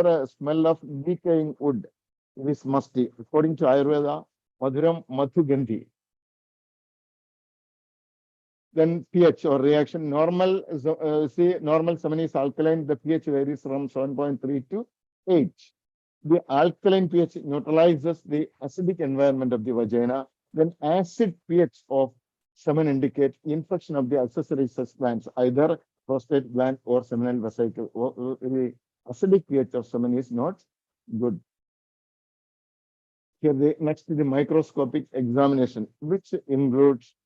a smell of decaying wood. It is musty. According to Ayurveda, madhuram madhugandhi. Then pH or reaction. Normal semen is alkaline. The pH varies from 7.3 to 8. The alkaline pH neutralizes the acidic environment of the vagina. Then acid pH of semen indicates infection of the accessory sex glands, either prostate gland or seminal vesicle. The acidic pH of semen is not good. Here, next to the microscopic examination, which includes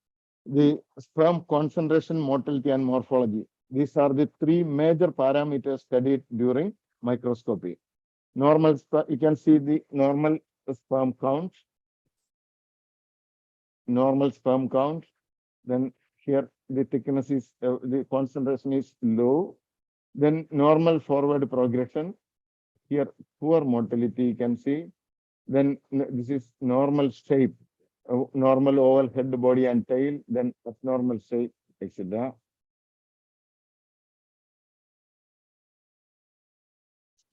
the sperm concentration, motility, and morphology. These are the 3 major parameters studied during microscopy. Normal, you can see the normal sperm count. Normal sperm count. Then here the thickness is, the concentration is low. Then normal forward progression. Here poor motility you can see. Then this is normal shape. Normal oval head, body, and tail, then abnormal shape, etc.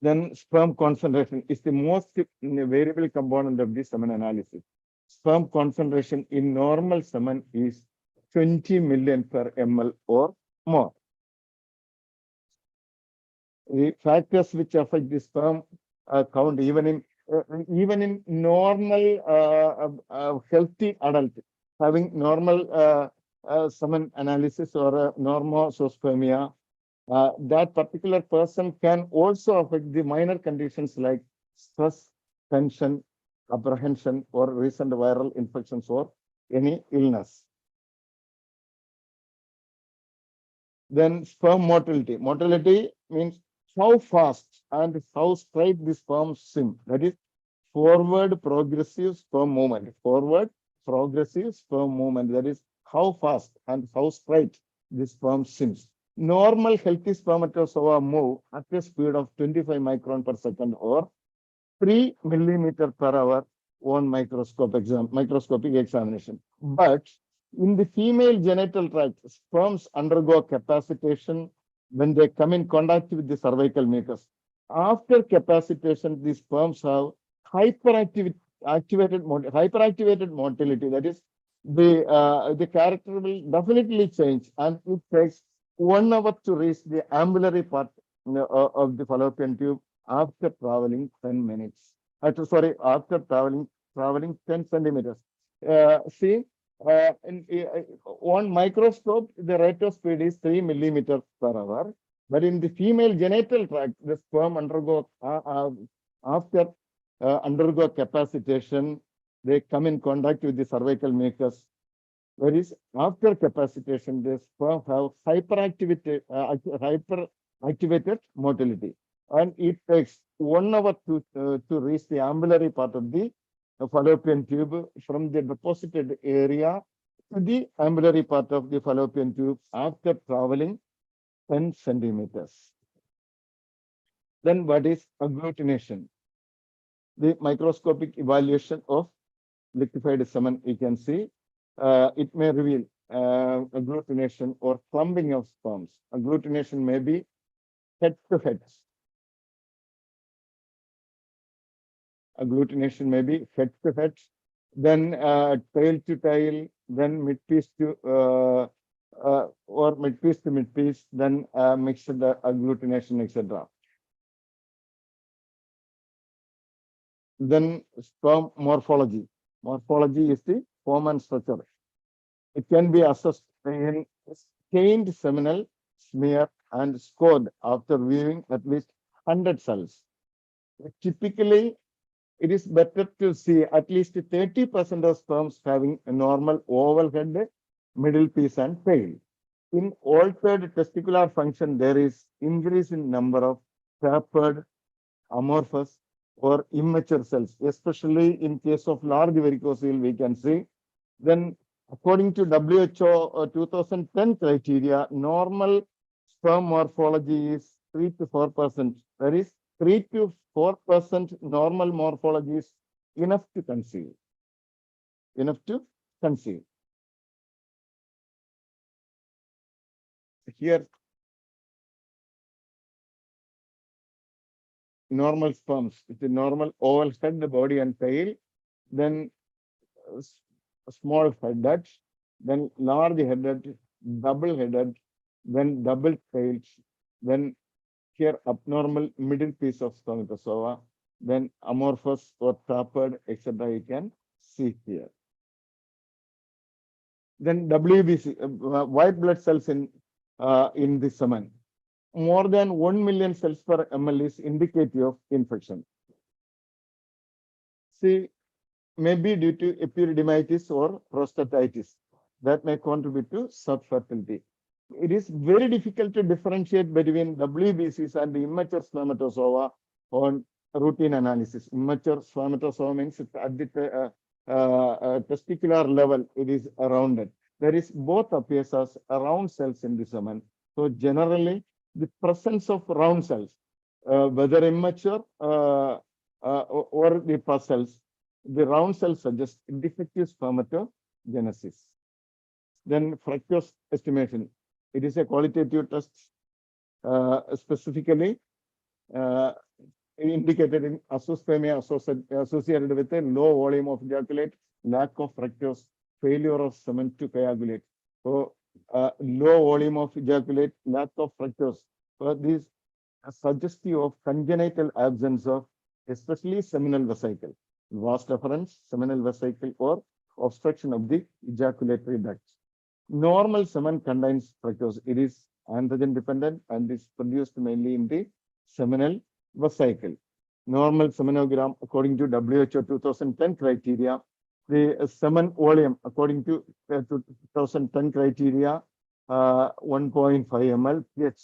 Then sperm concentration is the most variable component of the semen analysis. Sperm concentration in normal semen is 20 million per ml or more. The factors which affect the sperm count even in normal healthy adult having normal semen analysis or normosospermia, that particular person can also affect the minor conditions like stress, tension, apprehension, or recent viral infections or any illness. Then sperm motility. Motility means how fast and how straight the sperm swim. That is forward progressive sperm movement. Forward progressive sperm movement. That is how fast and how straight the sperm swims. Normal healthy spermatozoa move at a speed of 25 micron per second or 3 millimeter per hour on microscopic examination. But in the female genital tract, sperms undergo capacitation when they come in contact with the cervical mucus. After capacitation, the sperms have hyperactivated motility. That is, the character will definitely change, and it takes 1 hour to reach the ambulatory part of the fallopian tube after traveling 10 minutes. After traveling 10 centimeters. See, on microscope, the rate of speed is 3 millimeters per hour. But in the female genital tract, the sperm undergo capacitation. They come in contact with the cervical mucus. Whereas after capacitation, the sperm have hyperactivated motility, and it takes 1 hour to reach the ambulatory part of the fallopian tube from the deposited area to the ambulatory part of the fallopian tube after traveling 10 centimeters. Then what is agglutination? The microscopic evaluation of liquefied semen, you can see. It may reveal agglutination or clumping of sperms. Agglutination may be head to head. Agglutination may be head to head, then tail to tail, then mid-piece to or mid-piece to mid-piece, then mixed agglutination, etc. Then sperm morphology. Morphology is the form and structure. It can be assessed in stained seminal smear and scored after viewing at least 100 cells. Typically, it is better to see at least 30% of sperms having a normal oval head, middle piece, and tail. In altered testicular function, there is increase in number of tapered, amorphous, or immature cells, especially in case of large varicocele, we can see. Then, according to WHO 2010 criteria, normal sperm morphology is 3 to 4%. That is, 3 to 4% normal morphology is enough to conceive. Enough to conceive. Here, normal sperms with the normal oval head, the body and tail, then small headed, then large headed, double headed, then double tailed, then here abnormal middle piece of spermatozoa, then amorphous or tapered, etc. You can see here. Then WBC, white blood cells in the semen. More than 1 million cells per ml is indicative of infection. See, maybe due to epididymitis or prostatitis that may contribute to subfertility. It is very difficult to differentiate between WBCs and the immature spermatozoa on routine analysis. Immature spermatozoa means at the testicular level, it is rounded. There is both appears as round cells in the semen. So generally, the presence of round cells, whether immature or the pus cells, the round cells suggest defective spermatogenesis. Then fructose estimation. It is a qualitative test, specifically indicated in azoospermia associated with a low volume of ejaculate, lack of fructose, failure of semen to coagulate. So, low volume of ejaculate, lack of fructose. So, these are suggestive of congenital absence of especially seminal vesicle, vas deferens, seminal vesicle, or obstruction of the ejaculatory ducts. Normal semen contains fructose. It is androgen dependent and is produced mainly in the seminal vesicle. Normal semenogram, according to WHO 2010 criteria, the semen volume, according to 2010 criteria, 1.5 ml, pH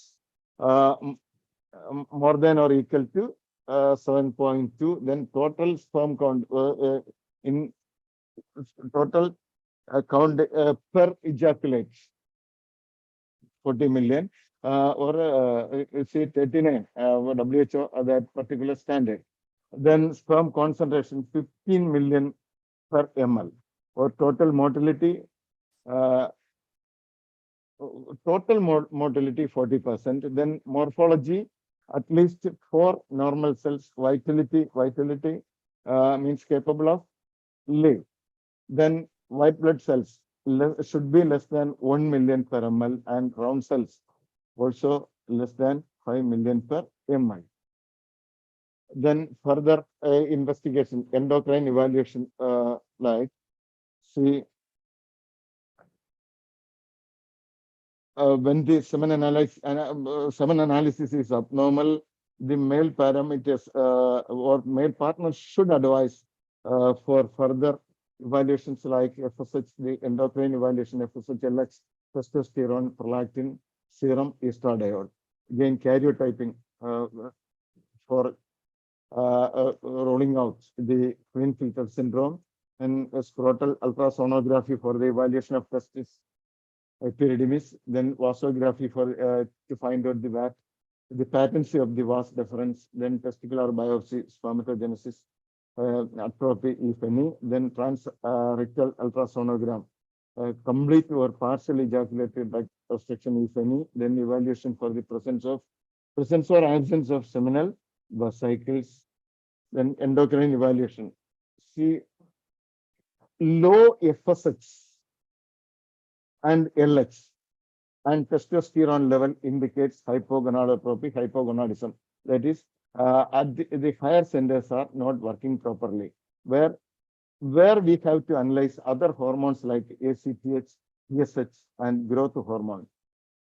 more than or equal to 7.2. Then total sperm count in total count per ejaculate 40 million or say 39 WHO that particular standard. Then sperm concentration 15 million per ml, or total motility motility 40%. Then morphology, at least 4 normal cells. Vitality means capable of live. Then white blood cells should be less than 1 million per ml, and round cells also less than 5 million per ml. Then further investigation, endocrine evaluation, like see when the semen analysis is abnormal, the male parameters or male partner should advise for further evaluations like FSH, the endocrine evaluation, FSH, LH, testosterone, prolactin, serum, estradiol. Again, karyotyping for rolling out the Klinefelter syndrome, and scrotal ultrasonography for the evaluation of testis epididymis, then vasography for to find out the patency of the vas deferens, then testicular biopsy, spermatogenesis, atrophy, if any, then transrectal ultrasonogram, complete or partial ejaculated duct obstruction, if any, then evaluation for the presence or absence of seminal vesicles, then endocrine evaluation. See, low FSH and LH and testosterone level indicates hypogonadotropy, hypogonadism. That is, at the higher centers are not working properly, where we have to analyze other hormones like ACTH, TSH, and growth hormone.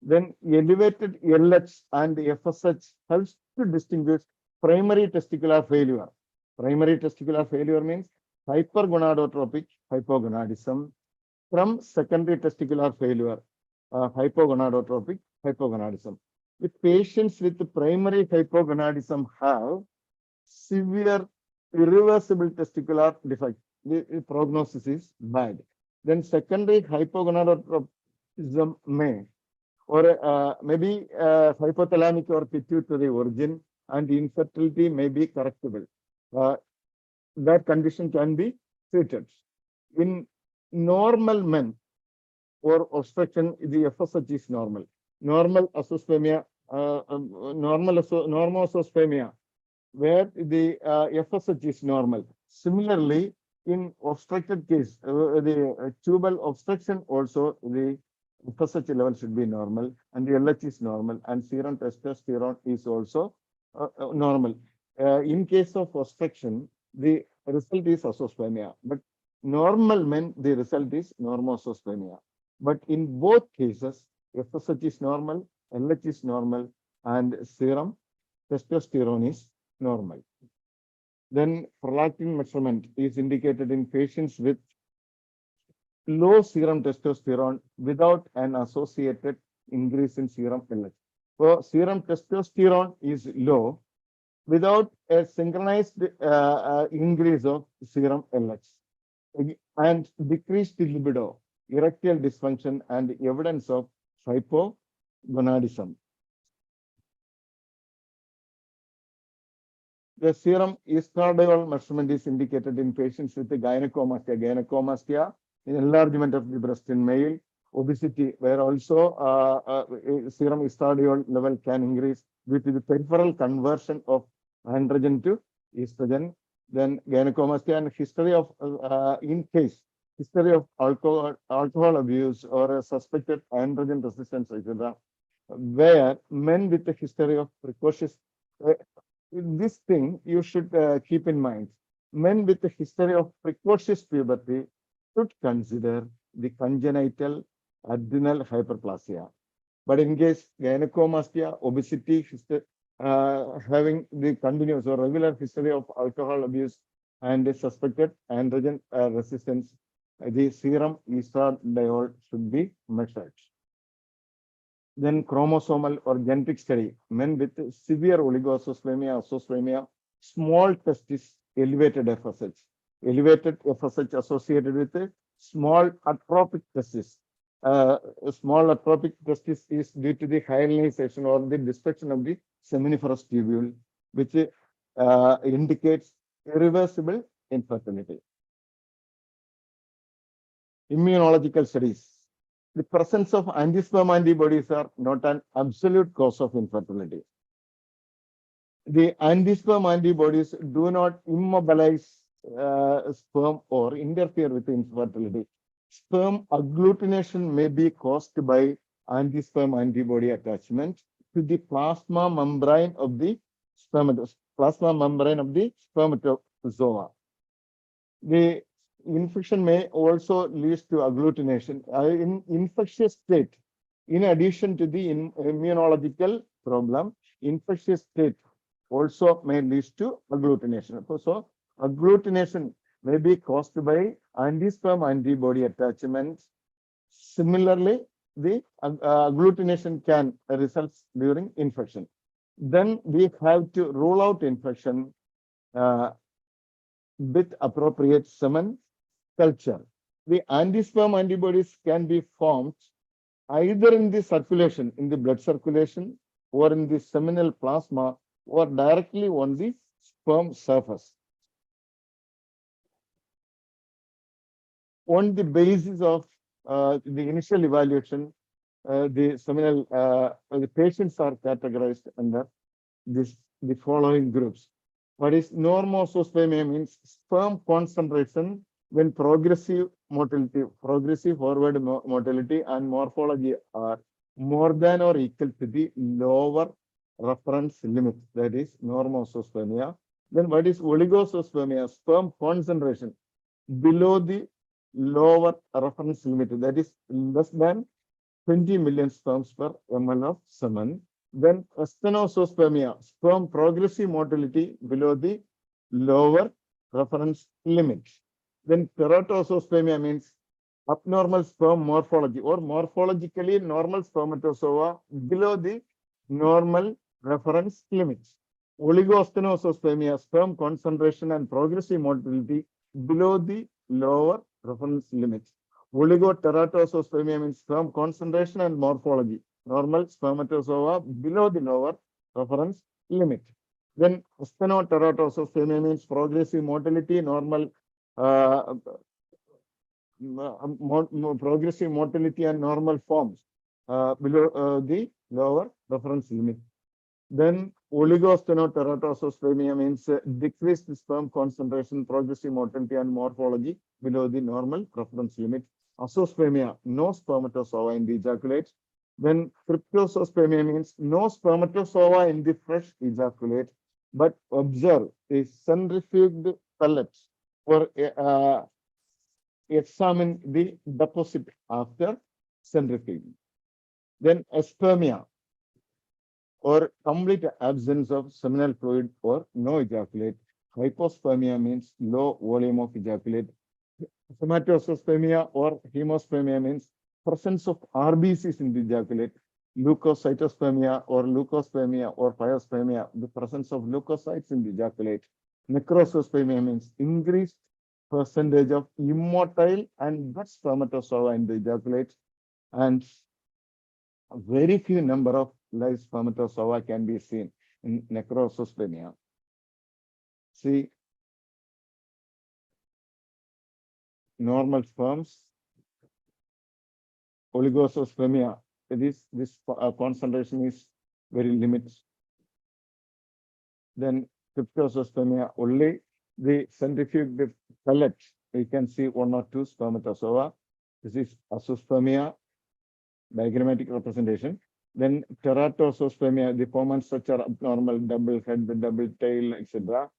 Then elevated LH and FSH helps to distinguish primary testicular failure. Primary testicular failure means hypergonadotropic hypogonadism from secondary testicular failure, hypogonadotropic hypogonadism. The patients with the primary hypogonadism have severe irreversible testicular defect. The prognosis is bad. Then secondary hypogonadotropism may, or maybe hypothalamic or pituitary origin, and infertility may be correctable. That condition can be treated. In normal men or obstruction, the FSH is normal. Normal azoospermia, normozoospermia, where the FSH is normal. Similarly, in obstructed case, the tubal obstruction also, the FSH level should be normal, and the LH is normal, and serum testosterone is also normal. In case of obstruction, the result is azoospermia, but normal men, the result is normozoospermia. But in both cases, FSH is normal, LH is normal, and serum testosterone is normal. Then prolactin measurement is indicated in patients with low serum testosterone without an associated increase in serum LH. So serum testosterone is low without a synchronized increase of serum LH, and decreased libido, erectile dysfunction, and evidence of hypogonadism. The serum estradiol measurement is indicated in patients with gynecomastia. Gynecomastia, enlargement of the breast in male, obesity, where also serum estradiol level can increase due to the peripheral conversion of androgen to estrogen. Then gynecomastia and history of, in case, history of alcohol abuse or a suspected androgen resistance, etc., where men with a history of precocious, this thing you should keep in mind. Men with a history of precocious puberty should consider the congenital adrenal hyperplasia. But in case gynecomastia, obesity, having the continuous or regular history of alcohol abuse and a suspected androgen resistance, the serum estradiol should be measured. Then chromosomal or genetic study. Men with severe oligospermia, azoospermia, small testis, elevated FSH. Elevated FSH associated with a small atrophic testis. A small atrophic testis is due to the hyalinization or the destruction of the seminiferous tubule, which indicates irreversible infertility. Immunological studies. The presence of anti-sperm antibodies are not an absolute cause of infertility. The anti-sperm antibodies do not immobilize sperm or interfere with infertility. Sperm agglutination may be caused by anti-sperm antibody attachment to the plasma membrane of the spermatozoa. The infection may also lead to agglutination. In infectious state, in addition to the immunological problem, infectious state also may lead to agglutination. So agglutination may be caused by anti-sperm antibody attachments. Similarly, the agglutination can result during infection. Then we have to rule out infection with appropriate semen culture. The anti-sperm antibodies can be formed either in the circulation, in the blood circulation, or in the seminal plasma, or directly on the sperm surface. On the basis of the initial evaluation, the patients are categorized under the following groups. What is normospermia means sperm concentration when progressive motility, progressive forward motility and morphology are more than or equal to the lower reference limit, that is normospermia. Then what is oligospermia? Sperm concentration below the lower reference limit, that is less than 20 million sperms per ml of semen. Then astenospermia, sperm progressive motility below the lower reference limit. Then teratospermia means abnormal sperm morphology or morphologically normal spermatozoa below the normal reference limits. Oligostenospermia, sperm concentration and progressive motility below the lower reference limits. Oligoteratospermia means sperm concentration and morphology, normal spermatozoa below the lower reference limit. Then stenoteratospermia means progressive motility, normal progressive motility and normal forms below the lower reference limit. Then oligostenoteratospermia means decreased sperm concentration, progressive motility and morphology below the normal reference limit. Azoospermia, no spermatozoa in the ejaculate. Then cryptospermia means no spermatozoa in the fresh ejaculate, but observe a centrifuged pellets or examine the deposit after centrifuging. Then aspermia, or complete absence of seminal fluid or no ejaculate. Hypospermia means low volume of ejaculate. Hematospermia or hemospermia means presence of RBCs in the ejaculate. Leukocytospermia or leukospermia or pyospermia, the presence of leukocytes in the ejaculate. Necrospermia means increased percentage of immotile and dead spermatozoa in the ejaculate, and a very few number of live spermatozoa can be seen in necrospermia. See, normal sperms, oligospermia, this concentration is very limited. Then cryptospermia, only the centrifuged pellet, we can see one or two spermatozoa. This is azoospermia, diagrammatic representation. Then teratospermia, the form and structure abnormal, double head, double tail, etc.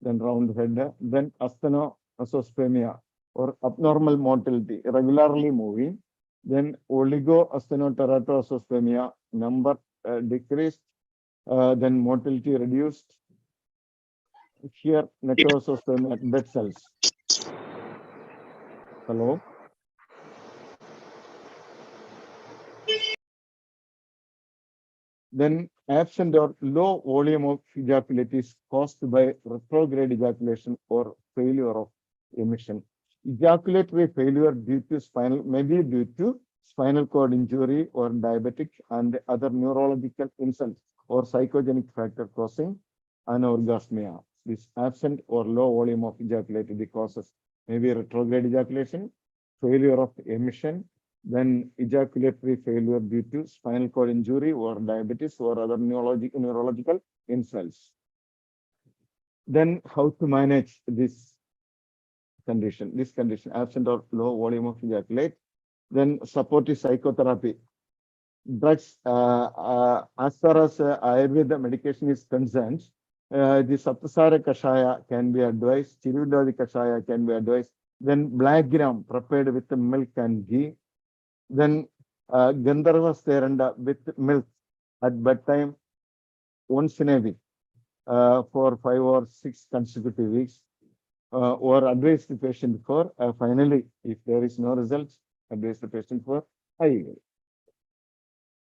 Then round head. Then astenospermia or abnormal motility, irregularly moving. Then oligoastenoteratospermia, number decreased, then motility reduced. Here necrospermia, dead cells. Hello. Then absent or low volume of ejaculate is caused by retrograde ejaculation or failure of emission. Ejaculatory failure due to spinal, maybe due to spinal cord injury or diabetic and other neurological insults or psychogenic factor causing anorgasmia. This absent or low volume of ejaculate, the causes maybe retrograde ejaculation, failure of emission, then ejaculatory failure due to spinal cord injury or diabetes or other neurological insults. Then how to manage this condition, absent or low volume of ejaculate. Then supportive psychotherapy. Drugs, as far as Ayurveda medication is concerned, the Saptasara Kashaya can be advised, Chirudadi Kashaya can be advised, then black gram prepared with milk and ghee, then Gandharva Seranda with milk at bedtime once in a week for 5 or 6 consecutive weeks, or advise the patient for finally, if there is no results, advise the patient for IUI.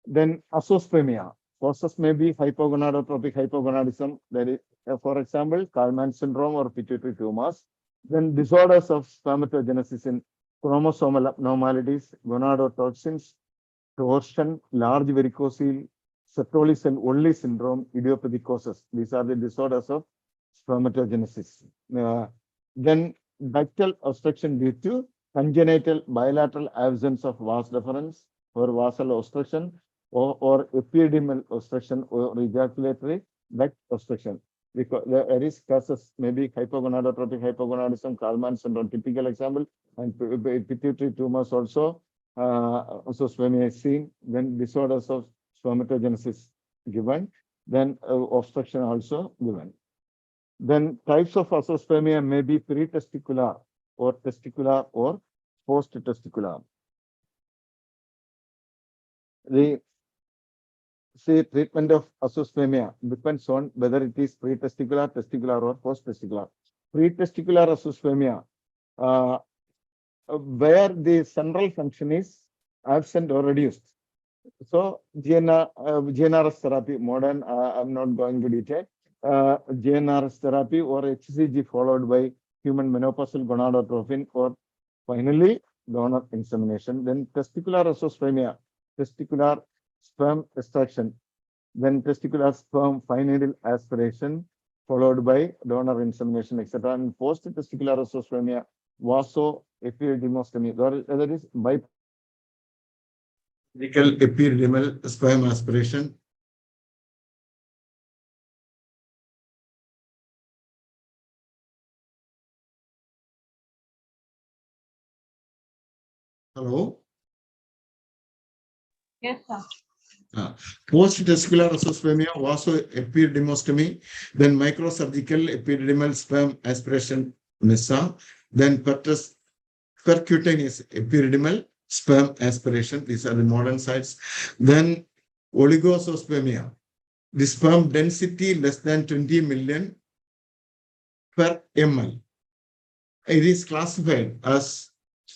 Then azoospermia. Causes may be hypogonadotropic hypogonadism, that is, for example, Kalman syndrome or pituitary tumors. Then disorders of spermatogenesis in chromosomal abnormalities, gonadotoxins, torsion, large varicocele, Sertoli only syndrome, idiopathic causes. These are the disorders of spermatogenesis. Then ductal obstruction due to congenital bilateral absence of vas deferens or vasal obstruction, or epididymal obstruction or ejaculatory duct obstruction. Because there is causes maybe hypogonadotropic hypogonadism, Kalman syndrome, typical example, and pituitary tumors also. Azoospermia is seen. Then disorders of spermatogenesis given. Then obstruction also given. Then types of azoospermia may be pre-testicular or testicular or post-testicular. The treatment of azoospermia depends on whether it is pre-testicular, testicular, or post-testicular. Pre-testicular azoospermia, where the central function is absent or reduced. So GNRS therapy, modern, I'm not going to detail. GNRS therapy or HCG followed by human menopausal gonadotropin, or finally donor insemination. Then testicular azoospermia, testicular sperm extraction, then testicular sperm fine needle aspiration followed by donor insemination, etc. And post-testicular azoospermia, vaso-epididymostomy, that is by epididymal sperm aspiration. Hello? Yes, sir. Post-testicular azoospermia, vaso-epididymostomy, then microsurgical epididymal sperm aspiration, MESA, then percutaneous epididymal sperm aspiration. These are the modern sites. Then oligozoospermia, the sperm density less than 20 million per ml. It is classified as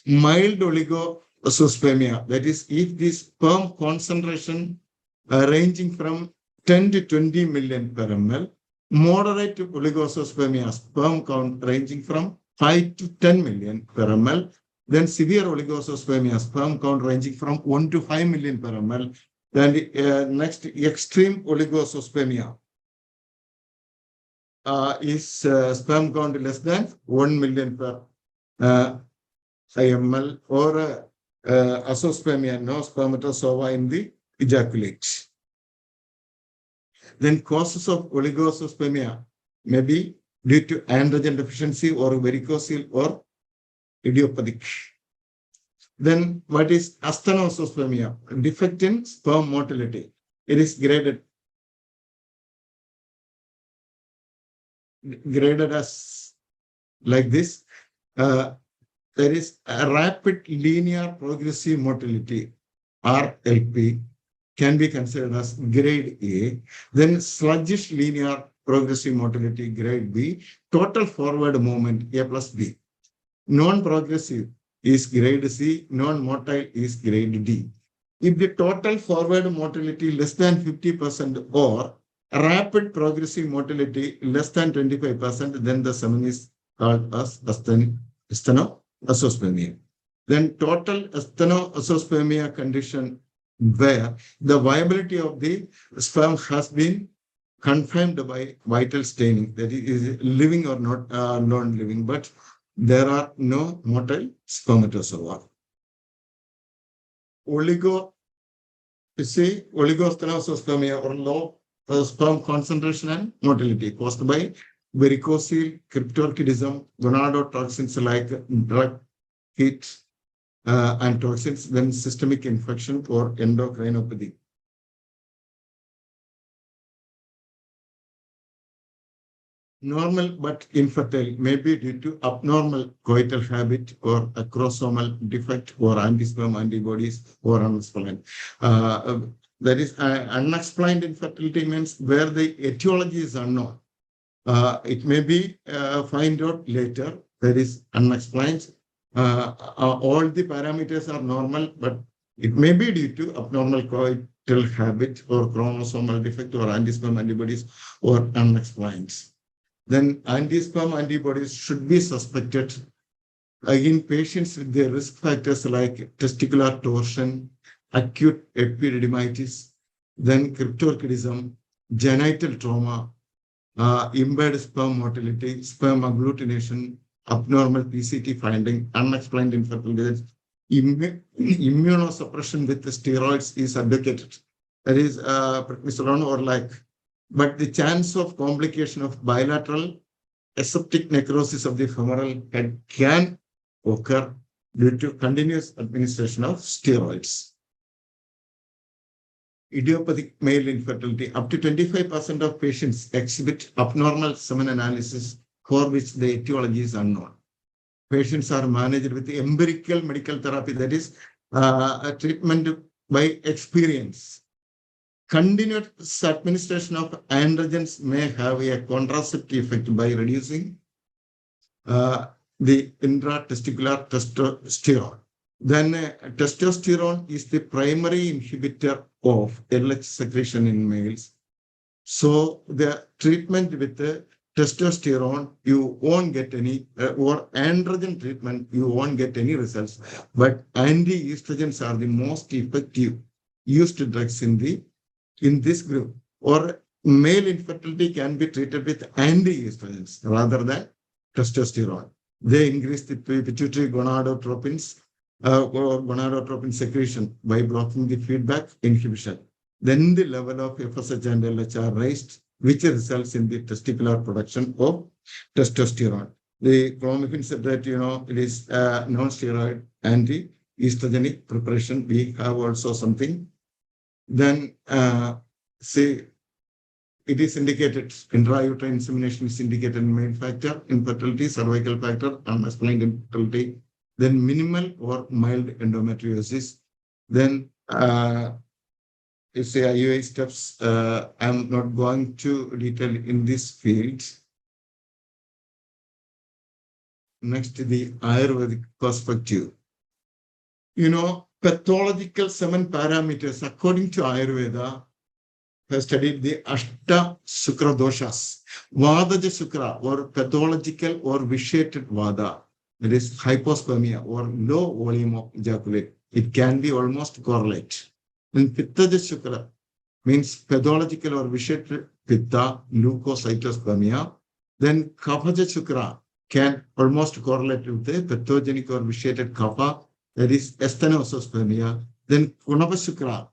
mild oligozoospermia. That is, if the sperm concentration ranging from 10 to 20 million per ml, moderate oligozoospermia, sperm count ranging from 5 to 10 million per ml, then severe oligozoospermia, sperm count ranging from 1 to 5 million per ml, then next extreme oligozoospermia is sperm count less than 1 million per ml, or azoospermia, no spermatozoa in the ejaculate. Then causes of oligozoospermia may be due to androgen deficiency or varicocele or idiopathic. Then what is asthenozoospermia? Defect in sperm motility. It is graded as like this. There is a rapid linear progressive motility, RLP, can be considered as grade A. Then sluggish linear progressive motility, grade B. Total forward movement, A plus B. Non-progressive is grade C. Non-motile is grade D. If the total forward motility less than 50% or rapid progressive motility less than 25%, then the semen is called as stenoazoospermia. Then total stenoazoospermia condition where the viability of the sperm has been confirmed by vital staining, that is living or not non-living, but there are no motile spermatozoa. Oligospermia or low sperm concentration and motility caused by varicocele, cryptorchidism, gonadotoxins like drug, heat, and toxins, then systemic infection or endocrinopathy. Normal but infertile may be due to abnormal coital habit or a chromosomal defect or anti-sperm antibodies or unexplained. That is, unexplained infertility means where the etiology is unknown. It may be find out later. That is unexplained. All the parameters are normal, but it may be due to abnormal coital habit or chromosomal defect or anti-sperm antibodies or unexplained. Then anti-sperm antibodies should be suspected in patients with the risk factors like testicular torsion, acute epididymitis, then cryptorchidism, genital trauma, impaired sperm motility, sperm agglutination, abnormal PCT finding, unexplained infertility. Immunosuppression with the steroids is advocated. That is prednisolone or like. But the chance of complication of bilateral aseptic necrosis of the femoral head can occur due to continuous administration of steroids. Idiopathic male infertility. Up to 25% of patients exhibit abnormal semen analysis for which the etiology is unknown. Patients are managed with empirical medical therapy, that is a treatment by experience. Continuous administration of androgens may have a contraceptive effect by reducing the intratesticular testosterone. Then testosterone is the primary inhibitor of LH secretion in males. So the treatment with the testosterone, you won't get any, or androgen treatment, you won't get any results. But anti-estrogens are the most effective used drugs in this group. Or male infertility can be treated with anti-estrogens rather than testosterone. They increase the pituitary gonadotropins or gonadotropin secretion by blocking the feedback inhibition. Then the level of FSH and LH are raised, which results in the testicular production of testosterone. The clomiphene said that, it is non-steroid anti-estrogenic preparation. We have also something. Then, say, it is indicated, intrauterine insemination is indicated in male factor, infertility, cervical factor, unexplained infertility, then minimal or mild endometriosis. Then, say IUI steps, I'm not going to detail in this field. Next, the Ayurvedic perspective. Pathological semen parameters, according to Ayurveda, have studied the Ashta Sukra doshas. Vadaja Sukra, or pathological or vitiated Vada, that is hypospermia or low volume of ejaculate. It can be almost correlate. Then Pittaja Sukra means pathological or vitiated Pitta, leukocytospermia. Then Kaphaja Sukra can almost correlate with the pathogenic or vitiated Kapha, that is stenoazoospermia. Then Kunapasukra,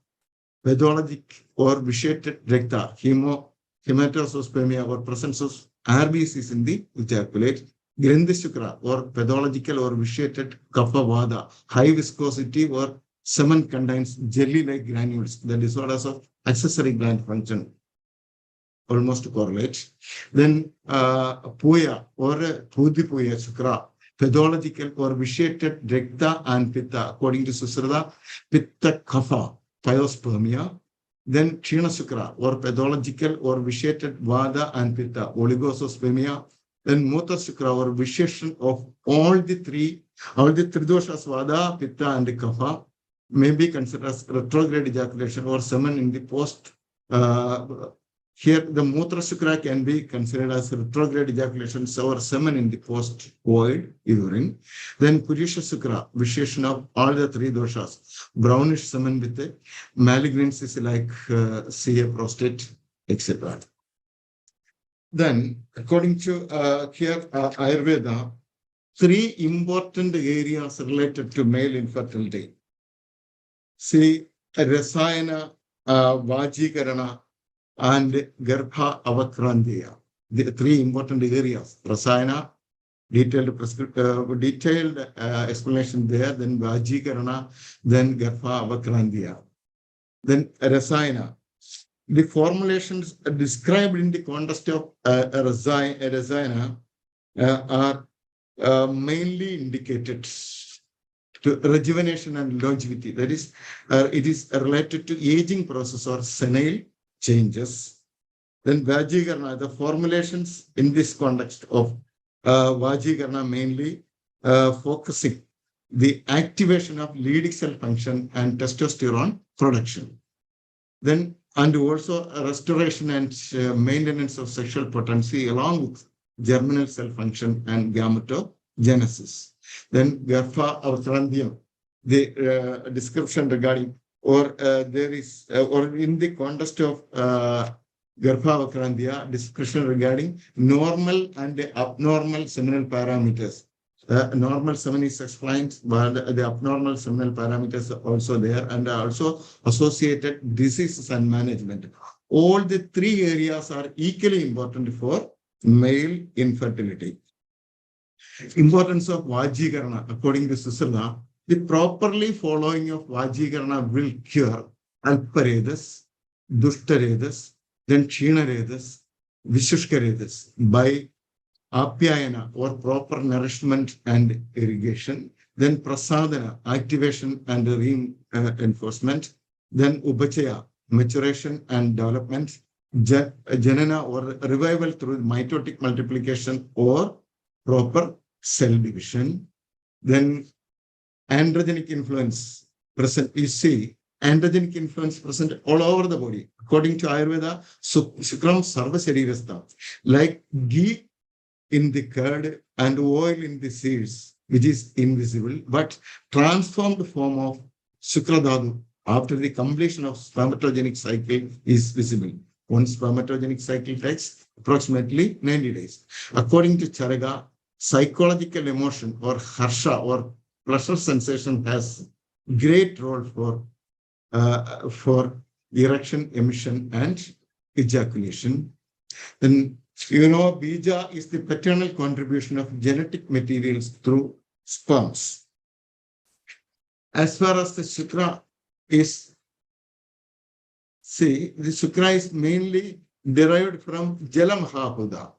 pathologic or vitiated recta, hematozoospermia or presence of RBCs in the ejaculate. Grindhisukra or pathological or vitiated kapha vada, high viscosity or semen contains jelly-like granules, the disorders of accessory gland function almost correlate. Then Puya or Pudhipuya Sukra, pathological or vitiated recta and pitta, according to Susrada, pitta kapha, pyospermia. Then Kshinasukra or pathological or vitiated vada and pitta, oligozoospermia. Then Mutasukra or vitiation of all the three doshas, vada, pitta, and kapha. may be considered as retrograde ejaculation or semen in the post. Here, the Mutra Shukra can be considered as retrograde ejaculation or semen in the post-void urine. Then Purusha Shukra, visheshana of all the three doshas, brownish semen with a malignancies like CA, prostate, etc. Then, according to Ayurveda, three important areas related to male infertility. See, Rasayana, Vajikarana, and Garbha Avakrantiya. The three important areas. Rasayana, detailed explanation there, then Vajikarana, then Garbha Avakrantiya. Then Rasayana. The formulations described in the context of Rasayana are mainly indicated to rejuvenation and longevity. That is, it is related to aging process or senile changes. Then Vajikarana, the formulations in this context of Vajikarana mainly focusing the activation of Leydig cell function and testosterone production. Then, and also restoration and maintenance of sexual potency along with germinal cell function and gametogenesis. Then Garbha Avakrantiya, the description regarding, or there is, or in the context of Garbha Avakrantiya, description regarding normal and abnormal seminal parameters. Normal semen is explained, but the abnormal seminal parameters are also there, and also associated diseases and management. All the three areas are equally important for male infertility. Importance of Vajikarana, according to Susrna, the properly following of Vajikarana will cure Alparedas, Dushtaredas, then Chinaredas, Vishushkaredas by Apyayana or proper nourishment and irrigation, then Prasadana, activation and reinforcement, then Upachaya, maturation and development, Janana or revival through mitotic multiplication or proper cell division. Then androgenic influence present, you see, androgenic influence present all over the body. According to Ayurveda, Shukram Sarva Sharirastha, like ghee in the curd and oil in the seeds, which is invisible, but transformed form of Shukradhatu after the completion of spermatogenic cycle is visible. One spermatogenic cycle takes approximately 90 days. According to Charaga, psychological emotion or harsha or pleasure sensation has great role for erection, emission, and ejaculation. Then, you know, bija is the paternal contribution of genetic materials through sperms. As far as the Shukra is, see, the Shukra is mainly derived from Jalamahapuda,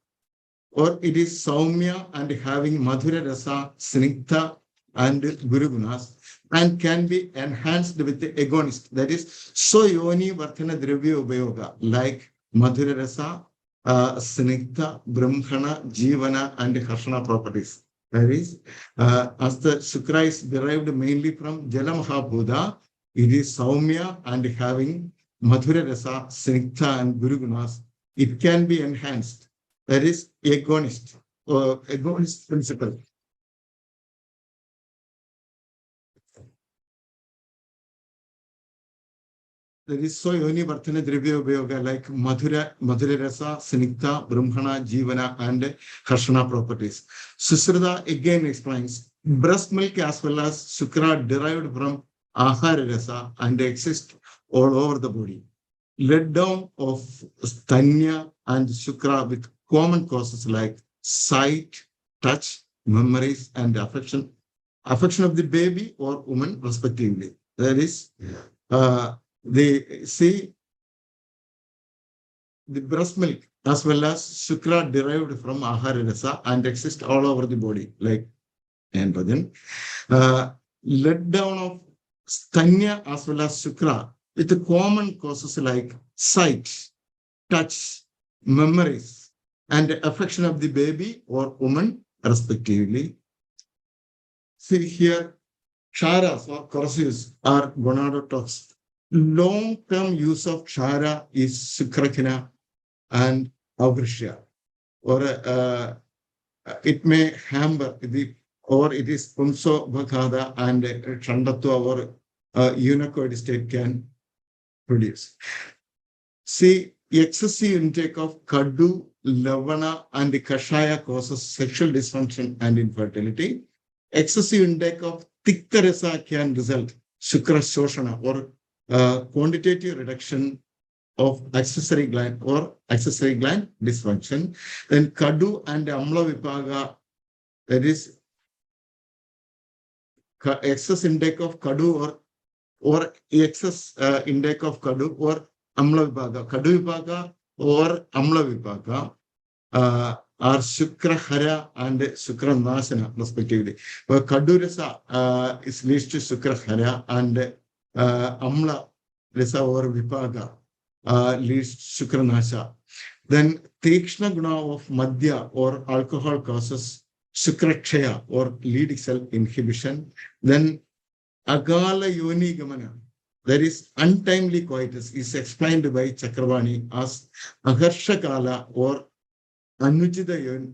or it is Saumya and having Madhura Rasa, Snigdha, and Gurugunas, and can be enhanced with the agonist, that is, Soyoni Varthana Dravya Upayoga, like Madhura Rasa, Snigdha, Brahmana, Jivana, and Harshana properties. That is, as the Shukra is derived mainly from Jalamahapuda, it is Saumya and having Madhura Rasa, Snigdha, and Gurugunas. It can be enhanced. That is agonist or agonist principle. There is so yoni varthana dravya upayoga like Madhura Rasa, Snigdha, Brahmana, Jivana, and Harshana properties. Susrada again explains breast milk as well as Shukra derived from Ahara Rasa and exist all over the body. Let down of Stanya and Shukra with common causes like sight, touch, memories, and affection of the baby or woman respectively. That is, the breast milk as well as Shukra derived from Ahara Rasa and exist all over the body like androgen. Let down of Stanya as well as Shukra with the common causes like sight, touch, memories, and affection of the baby or woman respectively. See here, Ksharas or corrosives are gonadotoxins. Long-term use of Kshara is Sukrakina and Avrishya. Or it may hamper or it is Punso Bhakada and Chandatwa or unicoid state can produce. See, excessive intake of Kadu, Lavana, and Kashaya causes sexual dysfunction and infertility. Excessive intake of Tikka Rasa can result Shukra Shoshana or quantitative reduction of accessory gland dysfunction. Then Kadu and Amla Vipaga, that is excess intake of Kadu or excess intake of Kadu or Amla Vipaga. Kadu Vipaga or Amla Vipaga are Shukra Hara and Shukra Nasana respectively. But Kadu Rasa is leads to Shukra Hara and Amla Rasa or Vipaga leads Shukra Nasha. Then Tikshna Guna of Madhya or alcohol causes Shukrakshaya or lead cell inhibition. Then Agala Yoni Gamana, that is untimely coitus, is explained by Chakravani as Aharshakala or Anujita Yoni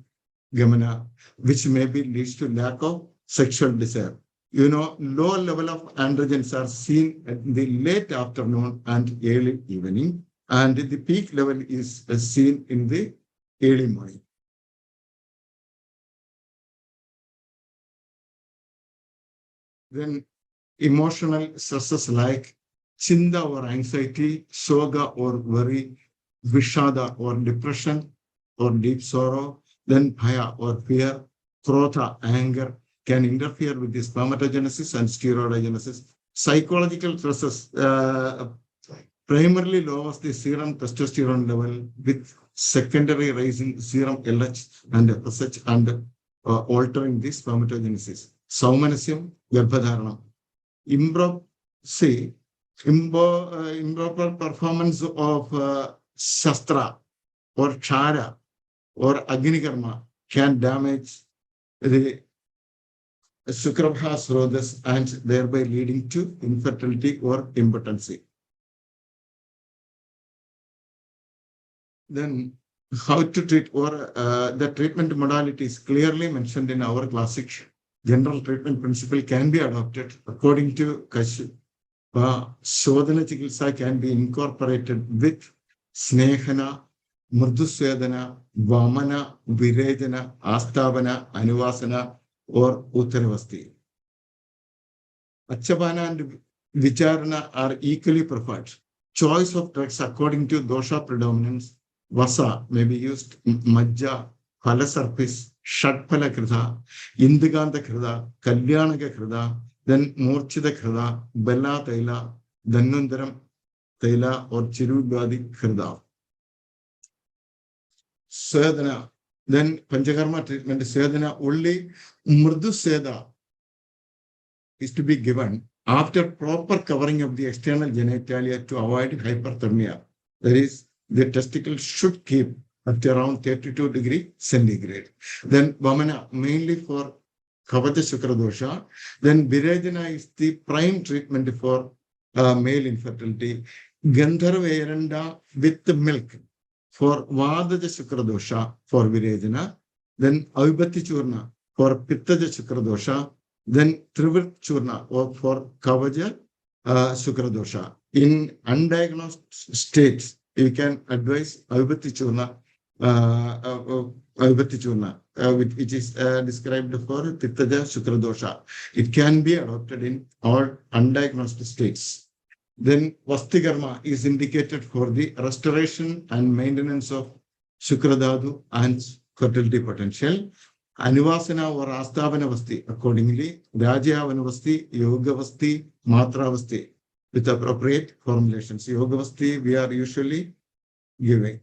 Gamana, which maybe leads to lack of sexual desire. Low level of androgens are seen in the late afternoon and early evening, and the peak level is seen in the early morning. Then emotional stresses like chinda or anxiety, soga or worry, vishada or depression or deep sorrow, then bhaya or fear, krodha, anger, can interfere with the spermatogenesis and steroidogenesis. Psychological stresses primarily lowers the serum testosterone level with secondary raising serum LH and FSH and altering the spermatogenesis. Saumanasya, Garbhadharanam. Improper performance of Shastra or Chara or Agnikarma can damage the Sukrabha Srodhas and thereby leading to infertility or impotency. Then how to treat or the treatment modalities clearly mentioned in our classic general treatment principle can be adopted according to Kashyap. Shodhana Chikitsa can be incorporated with Snehana, Murdusvedana, Vamana, Virejana, Astavana, Anuvasana, or Uttaravasti. Achavana and Vicharana are equally preferred. Choice of drugs according to dosha predominance. Vasa may be used Majja, Phalasarpis, Shatphala Kritha, Indiganda Kritha, Kalyanaka Kritha, then Morchida Kritha, Bella Taila, Dhanundaram Taila, or Chirubadi Kritha. Sedana, then Panchakarma treatment is Sedana, only Murdu Seda is to be given after proper covering of the external genitalia to avoid hyperthermia. That is, the testicle should keep at around 32 degrees centigrade. Then Vamana, mainly for Kavata Shukra dosha. Then Virejana is the prime treatment for male infertility. Gandharva Eranda with the milk for Vadaja Shukra dosha for Virejana. Then Avibhati Churna for Pittaja Shukra dosha. Then Trivrit Churna for Kavaja Shukra dosha. In undiagnosed states, you can advise Avibhati Churna, which is described for Pittaja Shukra dosha. It can be adopted in all undiagnosed states. Then Vastikarma is indicated for the restoration and maintenance of Shukradhatu and fertility potential. Anuvasana or Astavana Vasti, accordingly, Rajayavana Vasti, Yoga Vasti, Matra Vasti, with appropriate formulations. Yoga Vasti we are usually giving.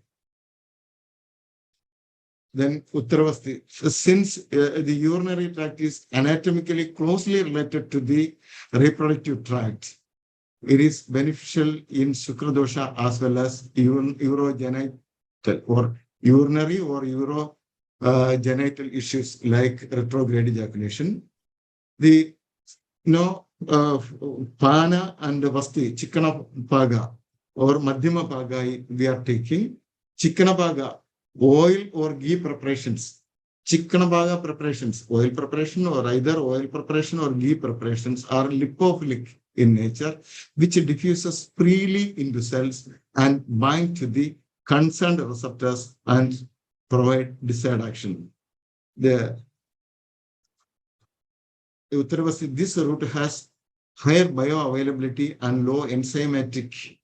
Then Uttaravasti. Since the urinary tract is anatomically closely related to the reproductive tract, it is beneficial in Shukradosha as well as urogenital or urinary or genital issues like retrograde ejaculation. The Pana and Vasti, Chikana Paga or Madhyama Paga, we are taking Chikana Paga, oil or ghee preparations. Chikana Paga preparations, oil preparation or either oil preparation or ghee preparations are lipophilic in nature, which diffuses freely into cells and bind to the concerned receptors and provide desired action. The this route has higher bioavailability and low enzymatic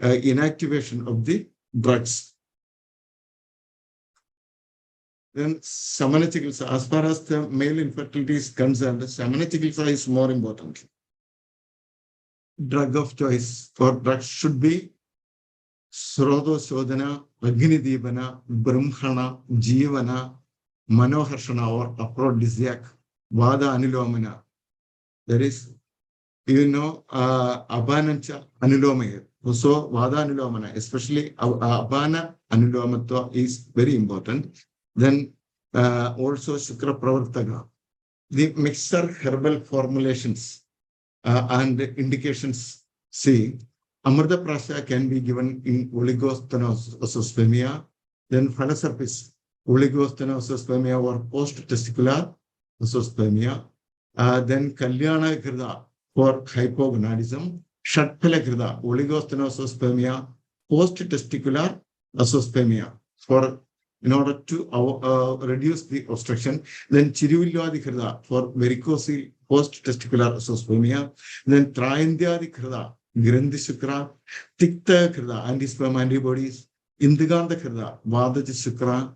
inactivation of the drugs. Then Samana Chikitsa, as far as the male infertility is concerned, Samana Chikitsa is more important. Drug of choice for drugs should be Srodo Sodhana, Agnidibana, Brahmana, Jivana, Manoharshana or aphrodisiac, Vada Anilomana. There is, Abanancha Anilomaya. So Vada Anilomana, especially Abana Anilomatva is very important. Then also Shukra Pravartaga. The mixer herbal formulations and indications see Amrita Prasha can be given in oligospermia, then Phaloserpis, oligospermia or post-testicular azoospermia, then Kalyana Grida for hypogonadism, Shatphala Grida, oligospermia, post-testicular azoospermia for in order to reduce the obstruction, then Chiruvilvadi Krida for varicose post-testicular azoospermia, then Traindyadi Krida, Grandhi Shukra, Tikta Krida, anti-sperm antibodies, Indiganda Krida, Vadaja Shukra,